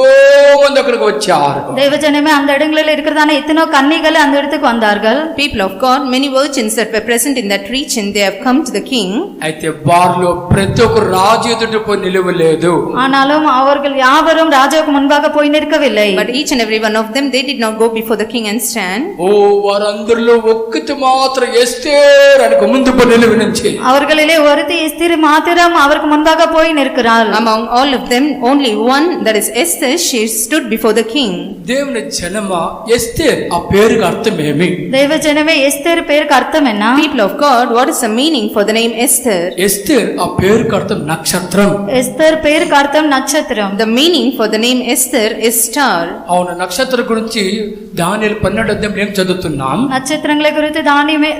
మంది అక్కడికి వచ్చారు. தேவஜனமே, அந்த இடங்களில் இருக்கிறதான இத்தனை கன்னிகள் அந்த இடத்துக்கு வந்தார்கள். People of God, many virgins that were present in that region, they have come to the king. అయితే వారిలో ప్రతి ఒక్కరు రాజు ఎదుట పోయి నిలవలేదు. ஆனாலும் அவர்கள் யாவரும் ராஜாவுக்கு முன்பாக போய் நிற்கவில்லை. But each and every one of them, they did not go before the king and stand. వారందరిలో ఒక్కటి మాత్రం ఎస్తేర్ అనుకు ముందు పోయి నిలవని. அவர்களிலே ஒருத்தி எஸ்தர் மாத்திரம் அவருக்கு முன்பாக போய் நிற்கிறாள். Among all of them only one, that is Esther, she stood before the king. దేవుని జనమా, ఎస్తేర్ ఆ పేరుకి అర్థం ఏమి? தேவஜனமே, எஸ்தர் பேருக்கு அர்த்தம் என்ன? People of God, what is the meaning for the name Esther? Esther ఆ పేరుకి అర్థం నక్షత్రం. எஸ்தர் பேருக்கு அர்த்தம் நட்சத்திரம். The meaning for the name Esther is star. అవును, నక్షత్రం గురించి దానియేలు 12వ అధ్యాయంలో ఏం చదువుతున్నాం? நட்சத்திரங்களை குறித்து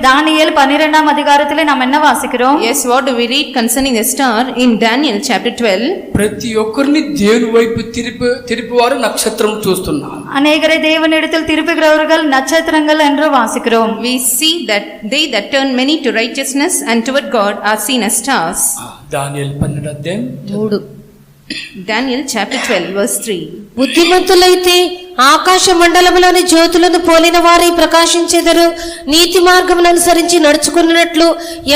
தானியேல் 12ஆம் அதிகாரத்திலே நாம் என்ன வாசிக்கிறோம்? Yes, what do we read concerning the star in Daniel chapter 12? ప్రతి ఒక్కరిని దేవుని వైపు తిరిపివారు నక్షత్రం చూస్తున్నాం. அநேகரை தேவனிடத்தில் திருப்புகிறவர்கள் நட்சத்திரங்கள் என்று வாசிக்கிறோம். We see that they that turn many to righteousness and toward God are seen as stars. దానియేలు 12వ అధ్యాయం 3. Daniel chapter 12 verse 3. బుద్ధిమంతులైతే ఆకాశ మండలములోని జ్యోతులను పోలిన వారై ప్రకాశించెదరు. నీతి మార్గమును అనుసరించి నడుచుకున్నట్లు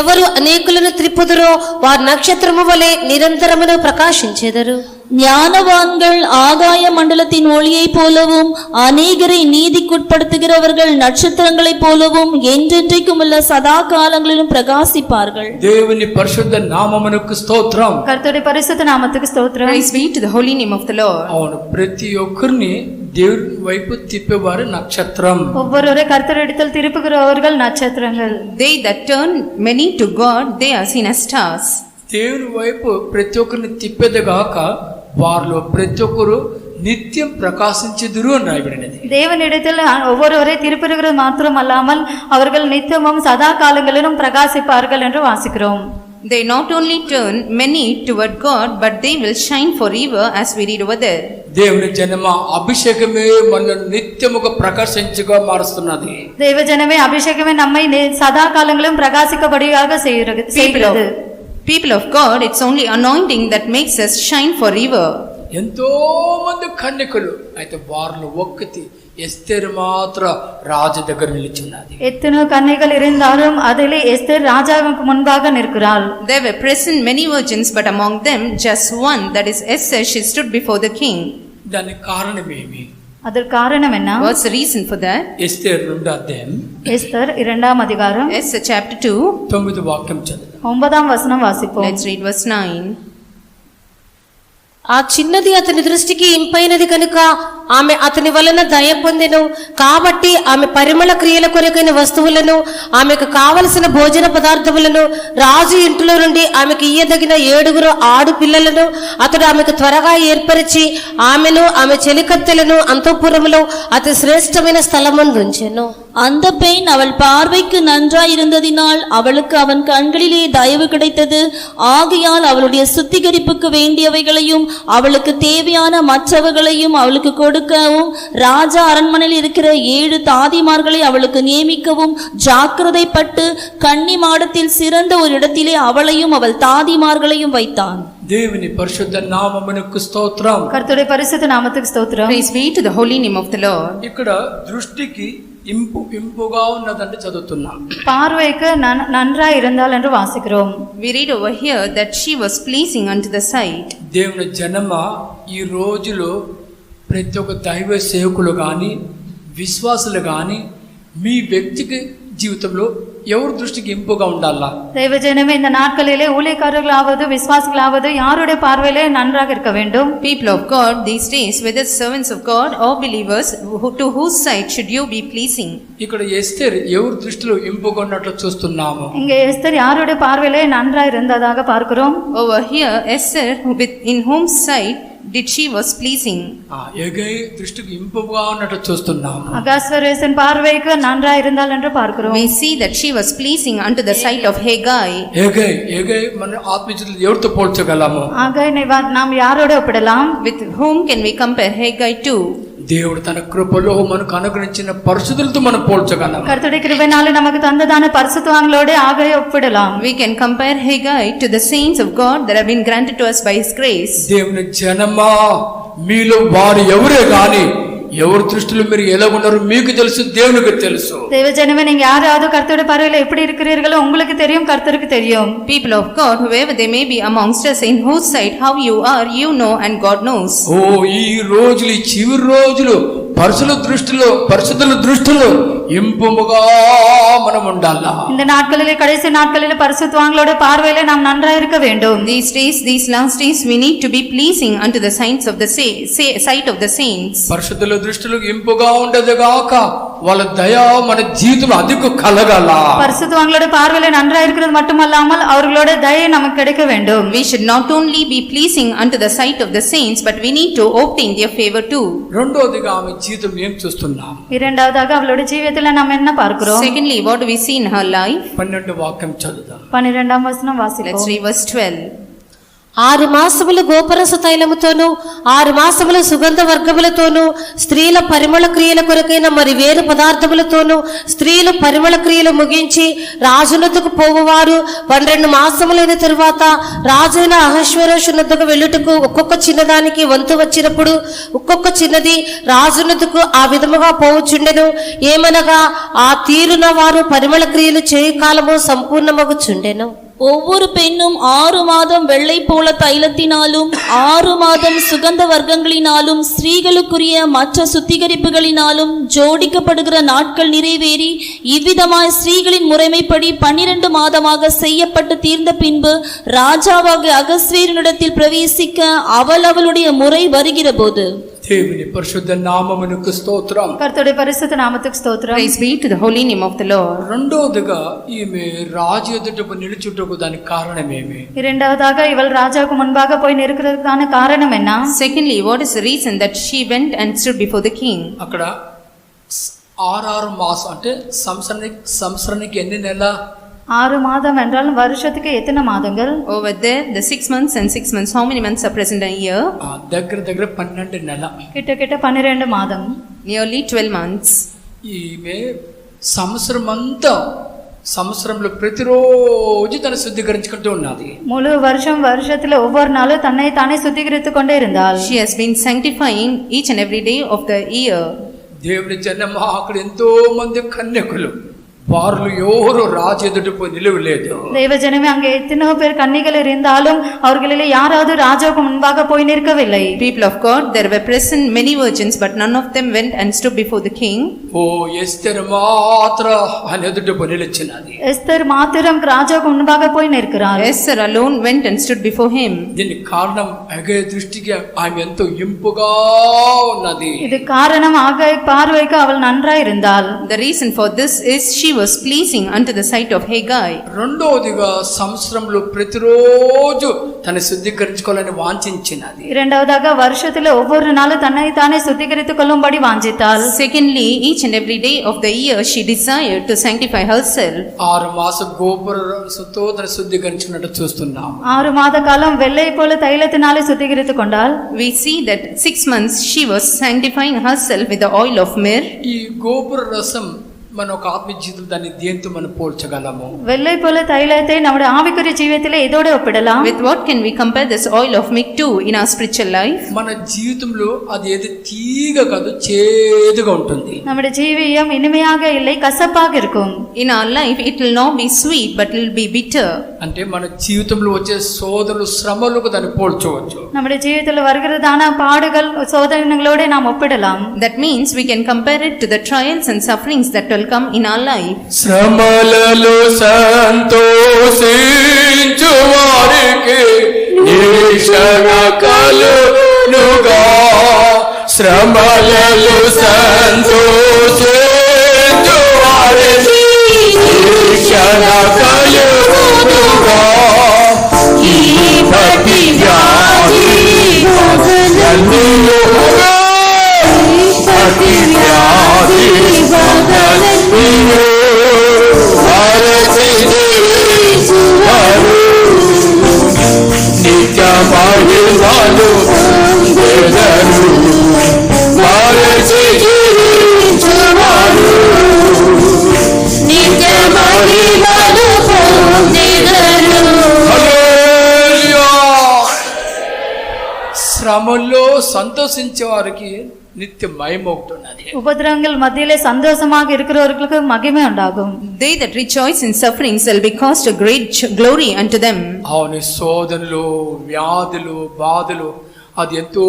ఎవరు అనేకులను త్రిప్పుదురో వారు నక్షత్రము వలె నిరంతరమును ప్రకాశించెదరు. ஞானவான்கள் ஆகாய மண்டலத்தின் ஒளியைப் போலவும் அநேகரை நீதிக்குட்படுத்துகிறவர்கள் நட்சத்திரங்களைப் போலவும் என்றென்றைக்கும் உள்ள சதா காலங்களிலும் பிரகாசிப்பார்கள். దేవుని పరిశుద్ధ నామమునకు స్తోత్రం. கர்த்தருடைய பரிசுத்த நாமத்துக்கு ஸ்தோத்திரம். Praise be to the holy name of the Lord. అవును, ప్రతి ఒక్కరిని దేవుని వైపు తిప్పేవారు నక్షత్రం. ஒவ்வொருவரை கர்த்தரிடத்தில் திருப்புகிறவர்கள் நட்சத்திரங்கள். They that turn many to God, they are seen as stars. దేవుని వైపు ప్రతి ఒక్కరిని తిప్పేది గాక వారిలో ప్రతి ఒక్కరు నిత్యం ప్రకాశించుదురు అని రాయబడినది. தேவனிடத்தில் ஒவ்வொருவரை திருப்பிருக்கிறது மாத்திரமல்லாமல் அவர்கள் நித்தியமும் சதா காலங்களிலும் பிரகாசிப்பார்கள் என்று வாசிக்கிறோம். They not only turn many toward God, but they will shine forever, as we read over there. దేవుని జనమ అభిషేకమే మనల్ని నిత్యముగా ప్రకాశించుగా మారుస్తున్నది. தேவஜனமே அபிஷேகமே நம்மை சதா காலங்களிலும் பிரகாசிக்கபடியாக செய்கிறது. People of God, it's only anointing that makes us shine forever. ఎంతో మంది కన్యకలు అయితే వారిలో ఒక్కటి ఎస్తేరు మాత్ర రాజు దగ్గర నిలిచినది. எத்தனை கன்னிகள் இருந்தாலும் அதிலே எஸ்தர் ராஜாவுக்கு முன்பாக நிற்கிறாள். There were present many virgins, but among them just one, that is Esther, she stood before the king. దానికి కారణమేమి? அதற்கு காரணம் என்ன? What's the reason for that? ఎస్తేరు 2వ అధ్యాయం எஸ்தர் 2ஆம் அதிகாரம் Esther chapter 2. 9వ వాక్యం చదువు. 9ஆம் வசனம் வாசிப்போம். Let's read verse 9. ఆ చిన్నది అతని దృష్టికి ఇంపైనది కనుక ఆమె అతని వలన దయ పొందెను. కాబట్టి ఆమె పరిమళ క్రియల కొరకైన వస్తువులను, ఆమెకు కావలసిన భోజన పదార్థములను, రాజు ఇంటిలో నుండి ఆమెకు ఇయ్యదగిన 7 ఆడపిల్లలను అతడు ఆమెకు త్వరగా ఏర్పరిచి ఆమెను ఆమె చెలికత్తెలను అంతఃపురములో అతి శ్రేష్టమైన స్థలమందుంచెను. அந்த பெண் அவள் பார்வைக்கு நன்றாயிருந்ததினால் அவளுக்கு அவன் கண்களிலே தயவு கிடைத்தது. ஆகையால் அவளுடைய சுத்திகரிப்புக்கு வேண்டியவைகளையும் அவளுக்கு தேவையான மற்றவர்களையும் அவளுக்கு கொடுக்கவும், ராஜா அரண்மனையில் இருக்கிற 7 தாதிமார்களை அவளுக்கு நியமிக்கவும் ஜாக்கிரதைப்பட்டு கன்னி மாடத்தில் சிறந்த ஒரு இடத்திலே அவளையும் அவள் தாதிமார்களையும் வைத்தான். దేవుని పరిశుద్ధ నామమునకు స్తోత్రం. கர்த்தருடைய பரிசுத்த நாமத்துக்கு ஸ்தோத்திரம். Praise be to the holy name of the Lord. ఇక్కడ దృష్టికి ఇంపుగా ఉన్నదంటే చదువుతున్నాం. பார்வைக்கு நன்றாய் இருந்தால் என்று வாசிக்கிறோம். We read over here that she was pleasing unto the sight. దేవుని జనమ ఈ రోజులో ప్రతి ఒక్క దైవ సేవకులు కానీ విశ్వాసులు కానీ మీ వ్యక్తిగత జీవితంలో ఎవరి దృష్టికి ఇంపుగా ఉండాలా? தேவஜனமே இந்த நாட்களிலே ஊழியக்காரர்களாவது விசுவாசிகளாவது யாருடைய பார்வையிலே நன்றாக இருக்க வேண்டும்? People of God these days, whether servants of God or believers, to whose sight should you be pleasing? ఇక్కడ ఎస్తేర్ ఎవరి దృష్టిలో ఇంపుగా ఉన్నట్లు చూస్తున్నాము. இங்கே எஸ்தர் யாருடைய பார்வையிலே நன்றாய் இருந்ததாக பார்க்கிறோம். Over here Esther, in whom sight did she was pleasing? ఎగై దృష్టికి ఇంపుగా ఉన్నట్లు చూస్తున్నాము. அகாஸ்வேரோசின் பார்வைக்கு நன்றாய் இருந்தால் என்று பார்க்கிறோம். We see that she was pleasing unto the sight of Hegai. ఎగై మన ఆత్మీయతలో ఎవరితో పోల్చగలము? ஆக நாம் யாரோட ஒப்பிடலாம்? With whom can we compare Hegai to? దేవుడు తన కృపలో మనకు అనుగ్రహించిన పరిశుద్ధులతో మనం పోల్చగలం. கர்த்தருடைய கிருபையினாலே நமக்கு தந்ததான பரிசுத்தவான்களோடு ஆகவே ஒப்பிடலாம். We can compare Hegai to the saints of God that have been granted to us by His grace. దేవుని జనమా మీలో వారు ఎవరే గాని ఎవరి దృష్టిలో మీరు ఎలా ఉన్నారో మీకు తెలుసు, దేవునికి తెలుసు. தேவஜனமே நீங்க யாராவது கர்த்தருடைய பார்வையில எப்படி இருக்கிறீர்களோ உங்களுக்கு தெரியும், கர்த்தருக்கு தெரியும். People of God, whoever they may be amongst us, in whose sight how you are, you know, and God knows. ఈ రోజులు ఈ చివరి రోజులు పరిశుద్ధుల దృష్టిలో ఇంపుగా మనం ఉండాలా? இந்த நாட்களிலே கடைசி நாட்களிலே பரிசுத்தவான்களோட பார்வையிலே நாம் நன்றாக இருக்க வேண்டும். These days, these last days, we need to be pleasing unto the sight of the sight of the saints. పరిశుద్ధుల దృష్టిలో ఇంపుగా ఉండదు గాక వాళ్ళ దయ మన జీవితంలో అధిక కలగాల. பரிசுத்தவான்களோட பார்வையில நன்றாக இருக்கிறது மட்டுமல்லாமல் அவர்களோட தயை நமக்கு கிடைக்க வேண்டும். We should not only be pleasing unto the sight of the saints, but we need to obtain their favor too. రెండోదిగా ఆమె జీవితం ఏం చూస్తున్నాం? இரண்டாவதாக அவளோட ஜீவியத்துல நாம் என்ன பார்க்கிறோம்? Secondly, what do we see in her life? 12వ వాక్యం చదువుదాం. 12ஆம் வசனம் Let's வாசிப்போம். read verse 12. 6 మాసములు గోపరస తైలముతోను 6 మాసములు సుగంధ వర్గములతోను స్త్రీల పరిమళ క్రియల కొరకైన మరి వేరు పదార్థములతోను స్త్రీలు పరిమళ క్రియలు ముగించి రాజునొద్దకు పోవువారు 12 మాసములైన తరువాత రాజైన అహశ్వేరోషునొద్దకు వెళ్ళుటకు ఒక్కొక్క చిన్నదానికి వంతు వచ్చినప్పుడు ఒక్కొక్క చిన్నది రాజునొద్దకు ఆ విధముగా పోవుచుండెను. ఏమనగా ఆ తీరున వారు పరిమళ క్రియలు చేయు కాలము సంపూర్ణమగుచుండెను. ஒவ்வொரு பெண்ணும் 6 மாதம் வெள்ளை போல தைலத்தினாலும் 6 மாதம் சுகந்த வர்க்கங்களினாலும் ஸ்திரீகளுக்குரிய மற்ற சுத்திகரிப்புகளினாலும் ஜோடிக்கப்படுகிற நாட்கள் நிறைவேறி இவ்விதமாய் ஸ்திரீகளின் முறைமைப்படி 12 மாதமாக செய்யப்பட்டு தீர்ந்த பின்பு ராஜாவாக அகஸ்வேருனிடத்தில் பிரவேசிக்க அவளுடைய முறை வருகிற போது దేవుని పరిశుద్ధ నామమునకు స్తోత్రం. கர்த்தருடைய பரிசுத்த நாமத்துக்கு ஸ்தோத்திரம். Praise be to the holy name of the Lord. రెండోదిగా ఈమె రాజు ఎదుట నిలుచుటకు దానికి కారణమేమి? இரண்டாவதாக இவள் ராஜாவுக்கு முன்பாக போய் நிற்கிறதுக்கான காரணம் என்ன? Secondly, what is the reason that she went and stood before the king? అక్కడ 6 మాసం అంటే సంవత్సరానికి ఎన్ని నెల? 6 மாதம் என்றால் வருஷத்துக்கு எத்தனை மாதங்கள்? Over there, the 6 months and 6 months, how many months are present in a year? దగ్గర 12 నెల. கிட்ட 12 மாதம். Nearly 12 months. ఈమె సంవత్సరంలో ప్రతిరోజు తన శుద్ధీకరించుకుంటూ ఉన్నది. முழு வருஷத்துல ஒவ்வொரு நாளும் தன்னை தானே சுத்திகரித்துக் கொண்டே இருந்தாள். She has been sanctifying each and every day of the year. దేవుని జనమా, అక్కడ ఎంతో మంది కన్యకులు, వారు ఎవరు రాజు ఎదుట పోయి నిలవలేదు. தேவ ஜனமே, அங்கே எத்தனையோ பேர் கன்னிகள் இருந்தாலும் அவர்களிலே யாராவது ராஜாவுக்கு முன்பாக போய் நிற்கவில்லை. People of God, there were present many virgins, but none of them went and stood before the king. ఓ ఎస్తేర్ మాత్ర ఆయన ఎదుట పోయి నిలిచినది. எஸ்தர் மாத்திரம் ராஜாவுக்கு முன்பாக போய் நிற்கிறாள். Esther alone went and stood before him. దీనికి కారణం హగ్గయి దృష్టికి ఆమె ఎంతో ఇంపుగా ఉన్నది. இது காரணம் ஆகாய் பார்வைக்கு அவள் நன்றாய் இருந்தாள். The reason for this is she was pleasing unto the sight of Haggai. రెండోదిగా సంవత్సరంలో ప్రతిరోజు తన శుద్ధీకరించుకోవాలని వాంఛించినది. இரண்டாவதாக வருஷத்துல ஒவ்வொரு நாளும் தன்னை தானே சுத்திகரித்துக் கொள்ளும்படி வாஞ்சித்தாள். Secondly, each and every day of the year she desired to sanctify herself. 6 మాసం గోపురంతో తన శుద్ధీకరించుకున్నట్టు చూస్తున్నాం. 6 மாத காலம் வெள்ளை போல தைலத்தினாலே சுத்திகரித்துக் கொண்டாள். We see that 6 months she was sanctifying herself with the oil of myrrh. ఈ గోపుర రసం మన ఒక ఆత్మీయ జీవితం దాన్ని దేంతో మనం పోల్చగలము? வெள்ளை போல தைலத்தை நம்முடைய ஆவிக்குரிய ஜீவிதத்திலே இதோட ஒப்பிடலாம். With what can we compare this oil of myrrh to in our spiritual life? మన జీవితంలో అది ఏది తీగ కాదు, చేదుగా ఉంటుంది. நம்முடைய ஜீவியம் இனிமையாக இல்லை, கசப்பாக இருக்கும். In our life it will not be sweet but it will be bitter. అంటే మన జీవితంలో వచ్చే శోధనలు, శ్రమలకు దాన్ని పోల్చవచ్చు. நம்முடைய ஜீவிதத்தில் வருகிறதான பாடுகள், சோதனைகளோட நாம் ஒப்பிடலாம். That means we can compare it to the trials and sufferings that will come in our life. శ్రమలలో సంతోషించు వారికి నిరీక్షణ కలుగునుగా. శ్రమలలో సంతోషించు వారికి నిరీక్షణ కలుగునుగా. ఈ ప్రతి వ్యాధి బదులుగా, ప్రతి వ్యాధి బదులుగా భారతదేశవారు నిత్య మహిమలు పొందెదరు. భారతదేశవారు నిత్య మహిమలు పొందెదరు. హల్లెలూయా. శ్రమల్లో సంతోషించే వారికి నిత్య మహిమ ఉంటున్నది. உபத்திரவங்கள் மத்தியிலே சந்தோஷமாக இருக்கிறவர்களுக்கு மகிமை உண்டாகும். They that rejoice in sufferings will be caused a great glory unto them. అవును, శోధనలు, వ్యాధులు, బాధలు అది ఎంతో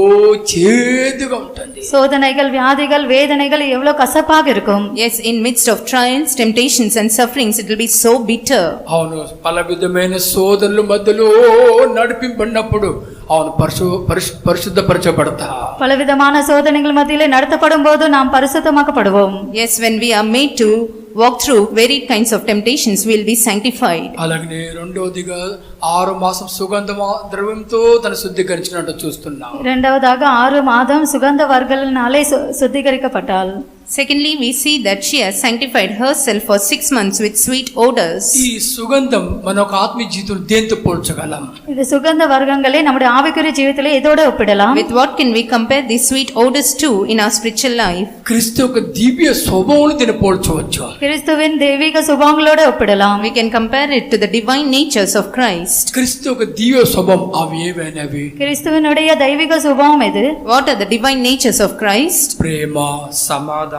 చేదుగా ఉంటుంది. சோதனைகள், வியாதிகள், வேதனைகள் எவ்வளவு கசப்பாக இருக்கும். Yes, in midst of trials, temptations and sufferings it will be so bitter. అవును, పల విధమైన శోధనల మధ్యలో నడిపింపడినప్పుడు అవును పరిశుద్ధపరచబడతా. பலவிதமான சோதனைகள் மத்தியிலே நடத்தப்படும் போது நாம் பரிசுத்தமாக்கப்படுவோம். Yes, when we are made to walk through varied kinds of temptations, we will be sanctified. అలాగనే రెండోదిగా 6 మాసం సుగంధ ద్రవ్యంతో తన శుద్ధీకరించినట్టు చూస్తున్నాం. இரண்டாவதாக 6 மாதம் சுகந்த வர்க்கங்களினாலே சுத்திகரிக்கப்பட்டாள். Secondly, we see that she has sanctified herself for 6 months with sweet odors. ఈ సుగంధం మన ఒక ఆత్మీయ జీవితం దేంతో పోల్చగలం? இது சுகந்த வர்க்கங்களை நம்முடைய ஆவிக்குரிய ஜீவிதத்திலே இதோட ஒப்பிடலாம். With what can we compare these sweet odors to in our spiritual life? క్రీస్తు యొక్క దివ్య స్వభావాన్ని దీన్ని పోల్చవచ్చు. கிறிஸ்துவின் தெய்வீக சுபாவங்களோட ஒப்பிடலாம். We can compare it to the divine natures of Christ. క్రీస్తు యొక్క దివ్య స్వభావం అవి ఏవైనవి? கிறிஸ்துவினுடைய தெய்வீக சுபாவம் எது? What are the divine natures of Christ? ప్రేమ, సమాధానం,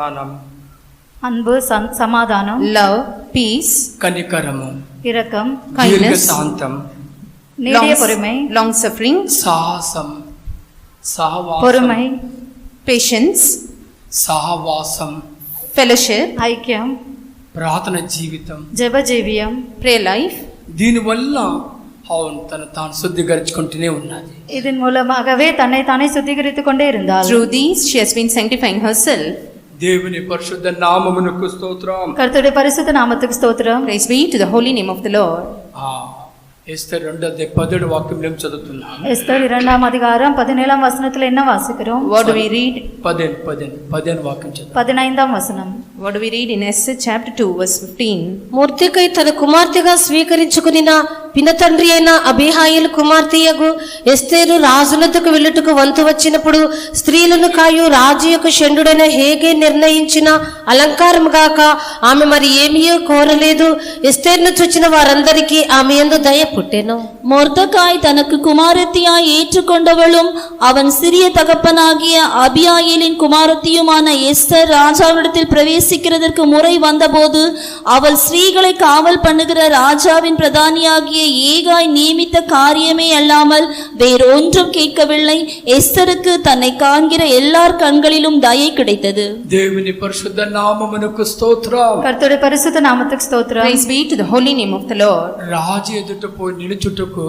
அன்பு, சமாதானம், Love, peace, కనికరము, இரக்கம், kindness, దీర్ఘశాంతం, நீடிய பொறுமை, long suffering, సాహసం, సహవాసం, பொறுமை, patience, సహవాసం, fellowship, ஐக்கியம், ప్రార్థన జీవితం. ஜெப ஜீவியம். prayer life. దీనివల్ల అవును తను తాను శుద్ధీకరించుకుంటూనే ఉన్నది. இதன் மூலமாகவே தன்னை தானே சுத்திகரித்துக் கொண்டே இருந்தாள். Through these, she has been sanctifying herself. దేవుని పరిశుద్ధ నామమునకు స్తోత్రం. கர்த்தருடைய பரிசுத்த நாமத்துக்கு ஸ்தோத்திரம். Praise be to the holy name of the Lord. ఎస్తేరు 2:17 వాక్యం ఏం చదువుతున్నాం? எஸ்தர் 2ஆம் அதிகாரம் 17ஆம் வசனத்துல என்ன வாசிக்கிறோம்? What do we read? 15 వాక్యం చదువు. 15ஆம் வசனம். What do we read in Esther chapter 2 verse 15? Mordecai తన కుమార్తెగా స్వీకరించుకునిన పినతండ్రి అయిన అబీహాయిలు కుమార్తెయగు ఎస్తేరు రాజునద్దకు వెళ్ళుటకు వంతు వచ్చినప్పుడు స్త్రీలను కాయు రాజు యొక్క షండుడైన హేగే నిర్ణయించిన అలంకారము గాక ఆమె మరి ఏమీయో కోరలేదు. ఎస్తేరును చూచిన వారందరికీ ఆమె యందు దయ పుట్టెను. மொர்தெகாய் தனக்கு குமாரத்தியாய் ஏற்றுக்கொண்டவளும் அவன் சிறிய தகப்பனாகிய அபியாயிலின் குமாரத்தியுமான எஸ்தர் ராஜாவிடத்தில் பிரவேசிக்கிறதற்கு முறை வந்தபோது அவள் ஸ்ரீகளை காவல் பண்ணுகிற ராஜாவின் பிரதானியாகிய ஏகாய் நியமித்த காரியமே அல்லாமல் வேறொன்றும் கேட்கவில்லை. எஸ்தருக்கு தன்னை காண்கிற எல்லார் கண்களிலும் தயை கிடைத்தது. దేవుని పరిశుద్ధ నామమునకు స్తోత్రం. கர்த்தருடைய பரிசுத்த நாமத்துக்கு ஸ்தோத்திரம். Praise be to the holy name of the Lord. రాజు ఎదుట పోయి నిలుచుటకు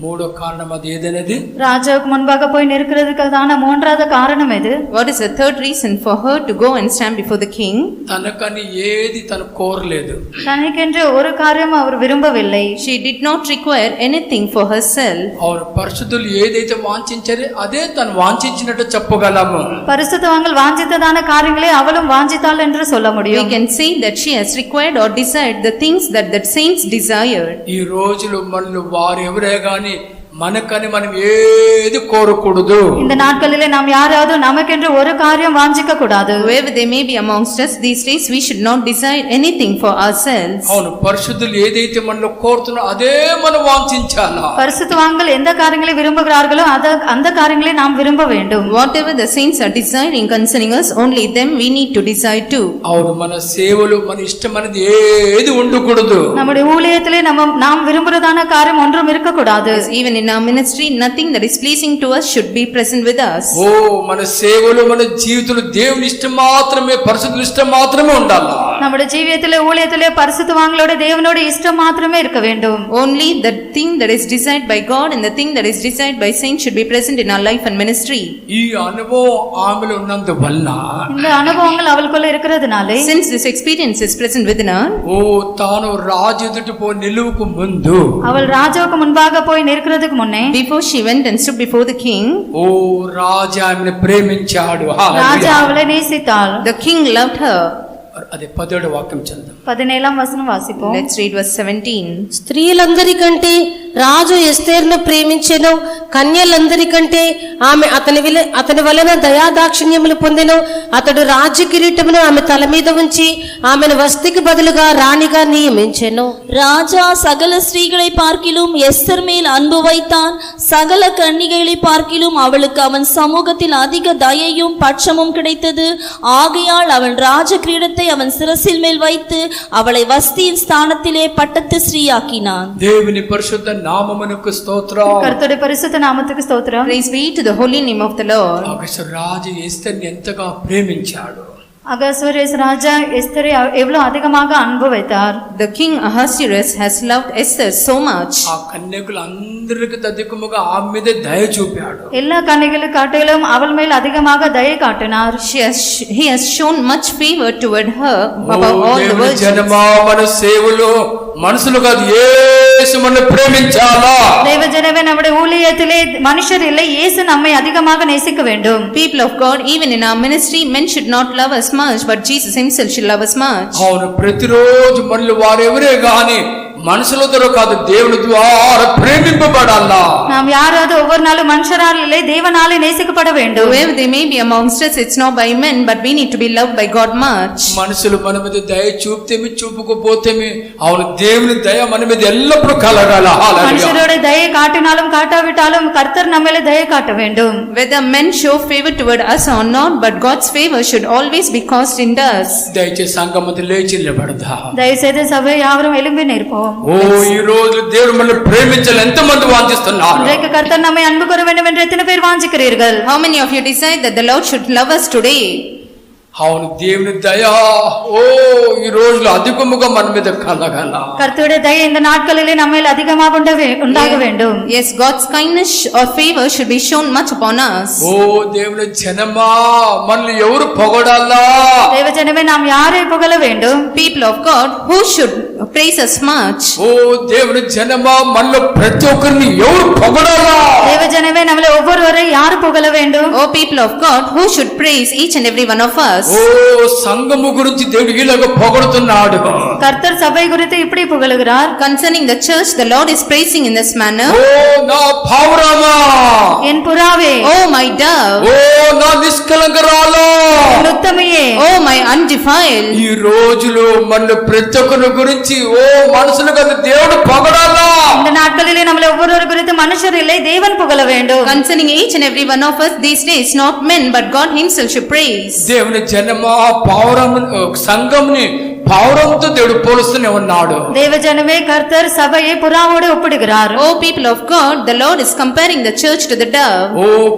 మూడో కారణం అది ఏదనేది? ராஜாவுக்கு முன்பாக போய் நிற்கிறதுக்கான மூன்றாவது காரணம் எது? What is the third reason for her to go and stand before the king? తనకని ఏది తను కోరలేదు. தனக்கென்று ஒரு காரியம் அவர் விரும்பவில்லை. She did not require anything for herself. அவர் పరిశుద్ధులు ఏదైతే వాంఛించారో అదే తను వాంఛించినట్టు చెప్పగలము. பரிசுத்தவான்கள் வாஞ்சித்ததான காரியங்களை அவளும் வாஞ்சித்தாள் என்று சொல்ல We முடியும். can say that she has required or desired the things that the saints desired. ఈ రోజులో మనల్ని వారెవరే గాని మనకని మనం ఏది కోరకూడదు. இந்த நாட்களிலே நாம் யாராவது நமக்கென்று ஒரு காரியம் வாஞ்சிக்க கூடாது. Whoever they may be amongst us these days, we should not desire anything for ourselves. అవును పరిశుద్ధులు ఏదైతే మనలో కోరుతున్నా అదే మనం వాంఛించాలా. பரிசுத்தவான்கள் எந்த காரியங்களை விரும்புகிறார்களோ அந்த காரியங்களை நாம் விரும்ப வேண்டும். Whatever the saints are desiring concerning us, only them we need to desire too. అవును మన సేవలు మన ఇష్టమైనది ఏది ఉండకూడదు. நம்முடைய ஊழியத்திலே நாம் விரும்புறதான காரியம் ஒன்றும் இருக்க கூடாது. Even in our ministry, nothing that is pleasing to us should be present with us. ఓ మన సేవలు మన జీవితంలో దేవుని ఇష్టం మాత్రమే పరిశుద్ధుల ఇష్టం మాత్రమే ఉండాలి. நம்முடைய ஜீவியத்திலே ஊழியத்திலே பரிசுத்தவான்களோட தேவனோட இஷ்டம் மாத்திரமே இருக்க வேண்டும். Only the thing that is desired by God and the thing that is desired by saints should be present in our life and ministry. ఈ అనుభవం ఆమెలో ఉన్నందువల్ల இந்த அனுபவங்கள் அவளுக்குள்ள இருக்கிறதுனாலே Since this experience is present within her, ఓ తాను రాజు ఎదుట పోయి నిలువుకు ముందు அவள் ராஜாவுக்கு முன்பாக போய் நிற்கிறதுக்கு முன்னே before she went and stood before the king, ఓ రాజు ఆమెను ప్రేమించాడు. ராஜா அவளை நேசித்தாள். the king loved her. అదే 17 వాక్యం చదువు. 17ஆம் வசனம் வாசிப்போம். Let's read verse 17. స్త్రీలందరికంటే రాజు ఎస్తేరును ప్రేమించెను. కన్యలందరికంటే ఆమె అతని వలన దయాదాక్షిణ్యములు పొందెను. అతడు రాజ్య కిరీటమును ఆమె తల మీద ఉంచి ఆమెను వస్తికి బదులుగా రాణిగా నియమించెను. ராஜா சகல ஸ்திரீகளை பார்க்கிலும் எஸ்தர் மேல் அன்பு வைத்தான். சகல கன்னிகைகளை பார்க்கிலும் அவளுக்கு அவன் சமூகத்தில் அதிக தயையும் பட்சமும் கிடைத்தது. ஆகையால் அவன் ராஜ கிரீடத்தை அவன் சிரசில் மேல் வைத்து அவளை வஸ்தியின் ஸ்தானத்திலே பட்டத்து ஸ்ரீயாக்கினான். దేవుని పరిశుద్ధ నామమునకు స్తోత్రం. கர்த்தருடைய பரிசுத்த நாமத்துக்கு ஸ்தோத்திரம். Praise be to the holy name of the Lord. August రాజు ఎస్తేర్ని ఎంతగా ప్రేమించాడు. அகஸ்வேரோஸ் ராஜா எஸ்தரை எவ்வளவு அதிகமாக அன்பு வைத்தார். The king Ahasuerus has loved Esther so much. ఆ కన్యకులందరికి అధికముగా ఆమె మీద దయ చూపాడు. எல்லா கன்னிகளுக்கு காட்டிலும் அவள் மேல் அதிகமாக தயை காட்டினார். He has shown much favor toward her above all the virgins. జనమా మన సేవలో మనుషులు కాదు యేసు మనల్ని ప్రేమించాలా. தேவஜனமே நம்முடைய ஊழியத்திலே மனுஷர் இல்லை, இயேசு நம்மை அதிகமாக நேசிக்க வேண்டும். People of God, even in our ministry, men should not love us much, but Jesus himself should love us much. అవును ప్రతిరోజు మనల్ని వారెవరే గాని మనుషుల ద్వారా కాదు దేవుని ద్వారా ప్రేమింపబడాలా. நாம் யாராவது ஒவ்வொரு நாளும் மனுஷரால் இல்லை தேவனாலே நேசிக்கப்பட வேண்டும். Whoever they may be amongst us, it's not by men, but we need to be loved by God much. మనుషులు మన మీద దయ చూపితేమి చూపకపోతేమి అవును దేవుని దయ మన మీద ఎల్లప్పుడూ కలగాల. மனுஷரோட தயை காட்டினாலும் காட்டாவிட்டாலும் கர்த்தர் நம்ம மேல தயை காட்ட வேண்டும். Whether men show favor toward us or not, but God's favor should always be caused in us. దయచేసి సంఘమంతా లేచి నిలబడదా. దయచేసి సభ யாவரும் எழும்பி நிற்போம். ఓ ఈ రోజు దేవుడు మనల్ని ప్రేమించాలి ఎంత మంది వాంఛిస్తున్నారు. இன்றைக்கு கர்த்தர் நம்மை அன்பு கூற வேண்டும் என்று எத்தனை பேர் வாஞ்சிக்கிறீர்கள்? How many of you decide that the Lord should love us today? అవును, దేవుని దయ ఈ రోజులు అధికముగా మన మీద కలగల. கர்த்தருடைய தயை இந்த நாட்களிலே நம்மேல் அதிகமாக உண்டாக வேண்டும். Yes, God's kindness or favor should be shown much upon us. దేవుని జనమా, మనల్ని ఎవరు పొగడాలా? தேவஜனமே, நாம் யாரை புகழ வேண்டும்? People of God, who should praise us much? దేవుని జనమా, మనలో ప్రతి ఒక్కరిని ఎవరు పొగడాలా? தேவஜனமே, நம்மள ஒவ்வொருவரை யார் புகழ வேண்டும்? Oh people of God, who should praise each and every one of us? సంఘము గురించి దేవుడు ఇలాగ పొగడుతున్నాడు. கர்த்தர் சபை குறித்து இப்படி புகழுகிறார். Concerning the church, the Lord is praising in this manner. నా పావురమా, என் புறாவே, Oh my dove, నా నిష్కలంకరాలు, என் உத்தமியே, oh my undefiled. ఈ రోజులో మన ప్రతి ఒక్కరి గురించి మనుషులు కదా దేవుడు పొగడాలా. இந்த நாட்களிலே நம்மள ஒவ்வொருவர் குறித்து மனுஷர் இல்லை, தேவன் புகழ வேண்டும். Concerning each and every one of us these days, not men but God himself should praise. దేవుని జనమా, పావురం సంఘంని పావురంతో దేవుడు పోలుస్తూనే ఉన్నాడు. தேவஜனமே, கர்த்தர் சபையை புறாவோடு ஒப்பிடுகிறார். Oh people of God, the Lord is comparing the church to the dove.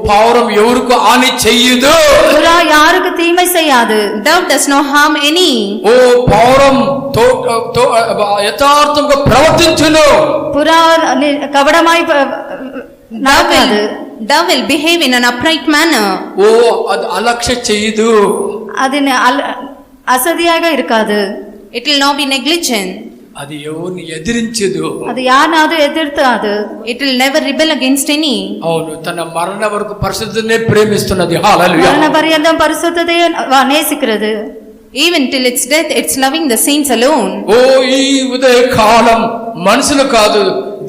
పావురం ఎవరికి హాని చెయ్యదు. புறா யாருக்கு தீமை செய்யாது. Dove does not harm any. పావురం యథార్థంగా ప్రవర్తించును. புறா கபடமாய் நடக்காது. Dove will behave in an upright manner. అది అలక్ష్య చెయ్యదు. அது அசதியாக இருக்காது. It will not be negligent. అది ఎవరిని ఎదిరించదు. அது யாருனாவது எதிர்த்தாது. It will never rebel against any. అవును, తన మరణ వరకు పరిశుద్ధనే ప్రేమిస్తున్నది. హల్లెలూయా. மரண பரியந்தம் பரிசுத்தத்தை நேசிக்கிறது. Even till its death, it's loving the saints alone. ఈ ఉదయ కాలం మనుషులు కాదు,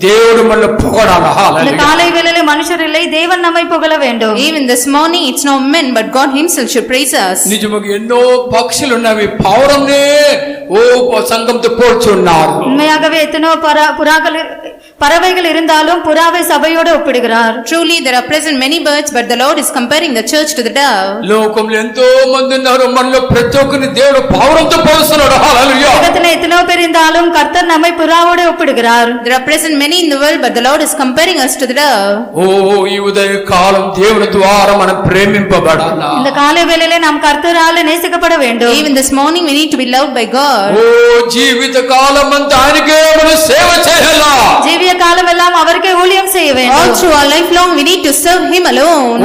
దేవుడు మనల్ని పొగడాలి. இந்த హల్లెలూయా. காலை வேளையிலே மனுஷர் இல்லை, தேவன் நம்மை புகழ வேண்டும். Even this morning, it's not men but God himself should praise us. నిజముగా ఎన్నో పక్షులు ఉన్నవి, పావురంనే సంఘంతో పోల్చున్నారు. உண்மையாகவே எத்தனோ பறவைகள் இருந்தாலும் புறாவை சபையோடு ஒப்பிடுகிறார். Truly there are present many birds but the Lord is comparing the church to the dove. లోకంలో ఎంతో మంది ఉన్నారు, మనలో ప్రతి ఒక్కరిని దేవుడు పావురంతో పోలుస్తున్నాడు. హల్లెలూయా. உலகத்திலே எத்தனோ பேர் இருந்தாலும் கர்த்தர் நம்மை புறாவோடு ஒப்பிடுகிறார். There are present many in the world but the Lord is comparing us to the dove. ఈ ఉదయ కాలం దేవుని ద్వారా మనం ప్రేమింపబడాలా. இந்த காலை வேளையிலே நாம் கர்த்தரால் நேசிக்கப்பட வேண்டும். Even this morning we need to be loved by God. జీవిత కాలం అంతా ఆయనకే మనం సేవ చేయాలా. ஜீவிய காலம் எல்லாம் அவருக்கே ஊழியம் செய்ய All வேண்டும். through our life long we need to serve him alone.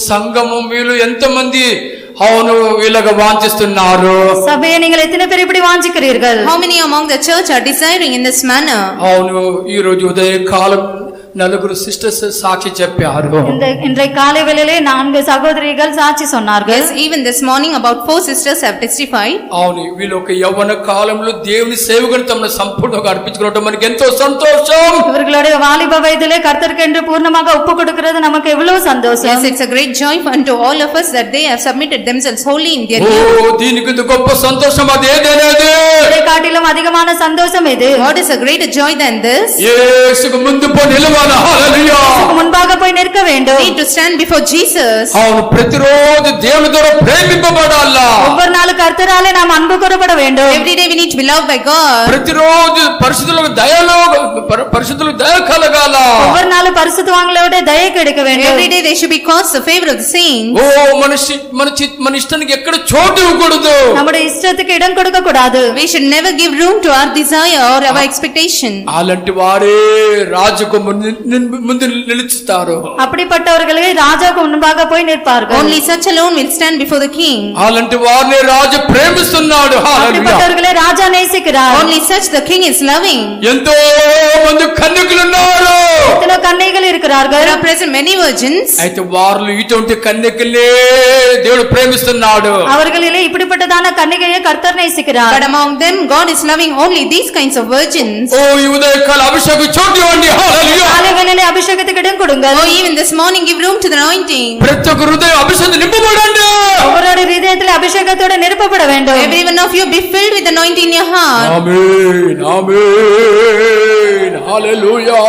సంఘము వీళ్ళు ఎంతమంది అవును వీళ్ళగా వాంఛిస్తున్నారు. சபையை நீங்கள் எத்தனை பேர் இப்படி வாஞ்சிக்கிறீர்கள்? How many among the church are desiring in this manner? అవును, ఈ రోజు ఉదయ కాలం నలుగురు సిస్టర్స్ సాక్షి చెప్పారు. இன்றைய காலை வேளையிலே 4 சகோதரிகள் சாட்சி சொன்னார்கள். Yes, even this morning about 4 sisters have testified. అవును, వీళ్ళు ఒక యవ్వన కాలంలో దేవుని సేవకుని తమను సంపూర్ణంగా అర్పించుకోవడం మనకి ఎంతో సంతోషం. இவர்களுடைய வாலிப வயதிலே கர்த்தருக்கென்று பூர்ணமாக ஒப்பு கொடுக்கிறது நமக்கு எவ்வளவு சந்தோஷம். Yes, it's a great joy unto all of us that they have submitted themselves wholly in their youth. దీనికి గొప్ప సంతోషం అది ఏదైనది. இதை காட்டிலும் அதிகமான சந்தோஷம் எது? What is a greater joy than this? యేసుకు ముందు పోయి నిలవాలి. హల్లెలూయా. முன்பாக போய் நிற்க வேண்டும். Need to stand before Jesus. అవును, ప్రతిరోజు దేవుని ద్వారా ప్రేమింపబడాలా. ஒவ்வொரு நாளும் கர்த்தராலே நாம் அன்பு கூறப்பட வேண்டும். Every day we need to be loved by God. ప్రతిరోజు పరిశుద్ధులకు దయ కలగాల. ஒவ்வொரு நாளும் பரிசுத்தவான்களோட தயை கிடைக்க வேண்டும். Every day they should be caused the favor of the saints. మన ఇష్టానికి ఎక్కడ చోటు ఇవ్వకూడదు. நம்முடைய இஷ்டத்துக்கு இடம் கொடுக்க கூடாது. We should never give room to our desire or our expectation. అలాంటి వారే రాజుకు ముందు నిలుచుతారు. அப்படிப்பட்டவர்களே ராஜாவுக்கு முன்பாக போய் நிற்பார்கள். Only such alone will stand before the king. అలాంటి వారిని రాజు ప్రేమిస్తున్నాడు. హల్లెలూయా. அப்படிப்பட்டவர்களே ராஜா நேசிக்கிறார். Only such the king is loving. ఎంతో మంది కన్యకులు ఉన్నారు. எத்தனை கன்னிகைகள் இருக்கிறார்கள். There are present many virgins. అయితే వారిలో ఇటువంటి కన్యకులే దేవుడు ప్రేమిస్తున్నాడు. அவர்களிலே இப்படிப்பட்டதான கன்னிகையை கர்த்தர் நேசிக்கிறார். But among them God is loving only these kinds of virgins. ఈ ఉదయకాల అభిషేకం చోటు ఇవ్వండి. హల్లెలూయా. காலை வேளையிலே அபிஷேகத்துக்கு இடம் கொடுங்கள். Oh, even this morning give room to the anointing. ప్రతి ఒక్క హృదయం అభిషేకం నింపబడండి. ஒவ்வொரு இதயத்திலே அபிஷேகத்தோட நிரப்பப்பட வேண்டும். Every one of you be filled with anointing in your heart. Amen amen hallelujah.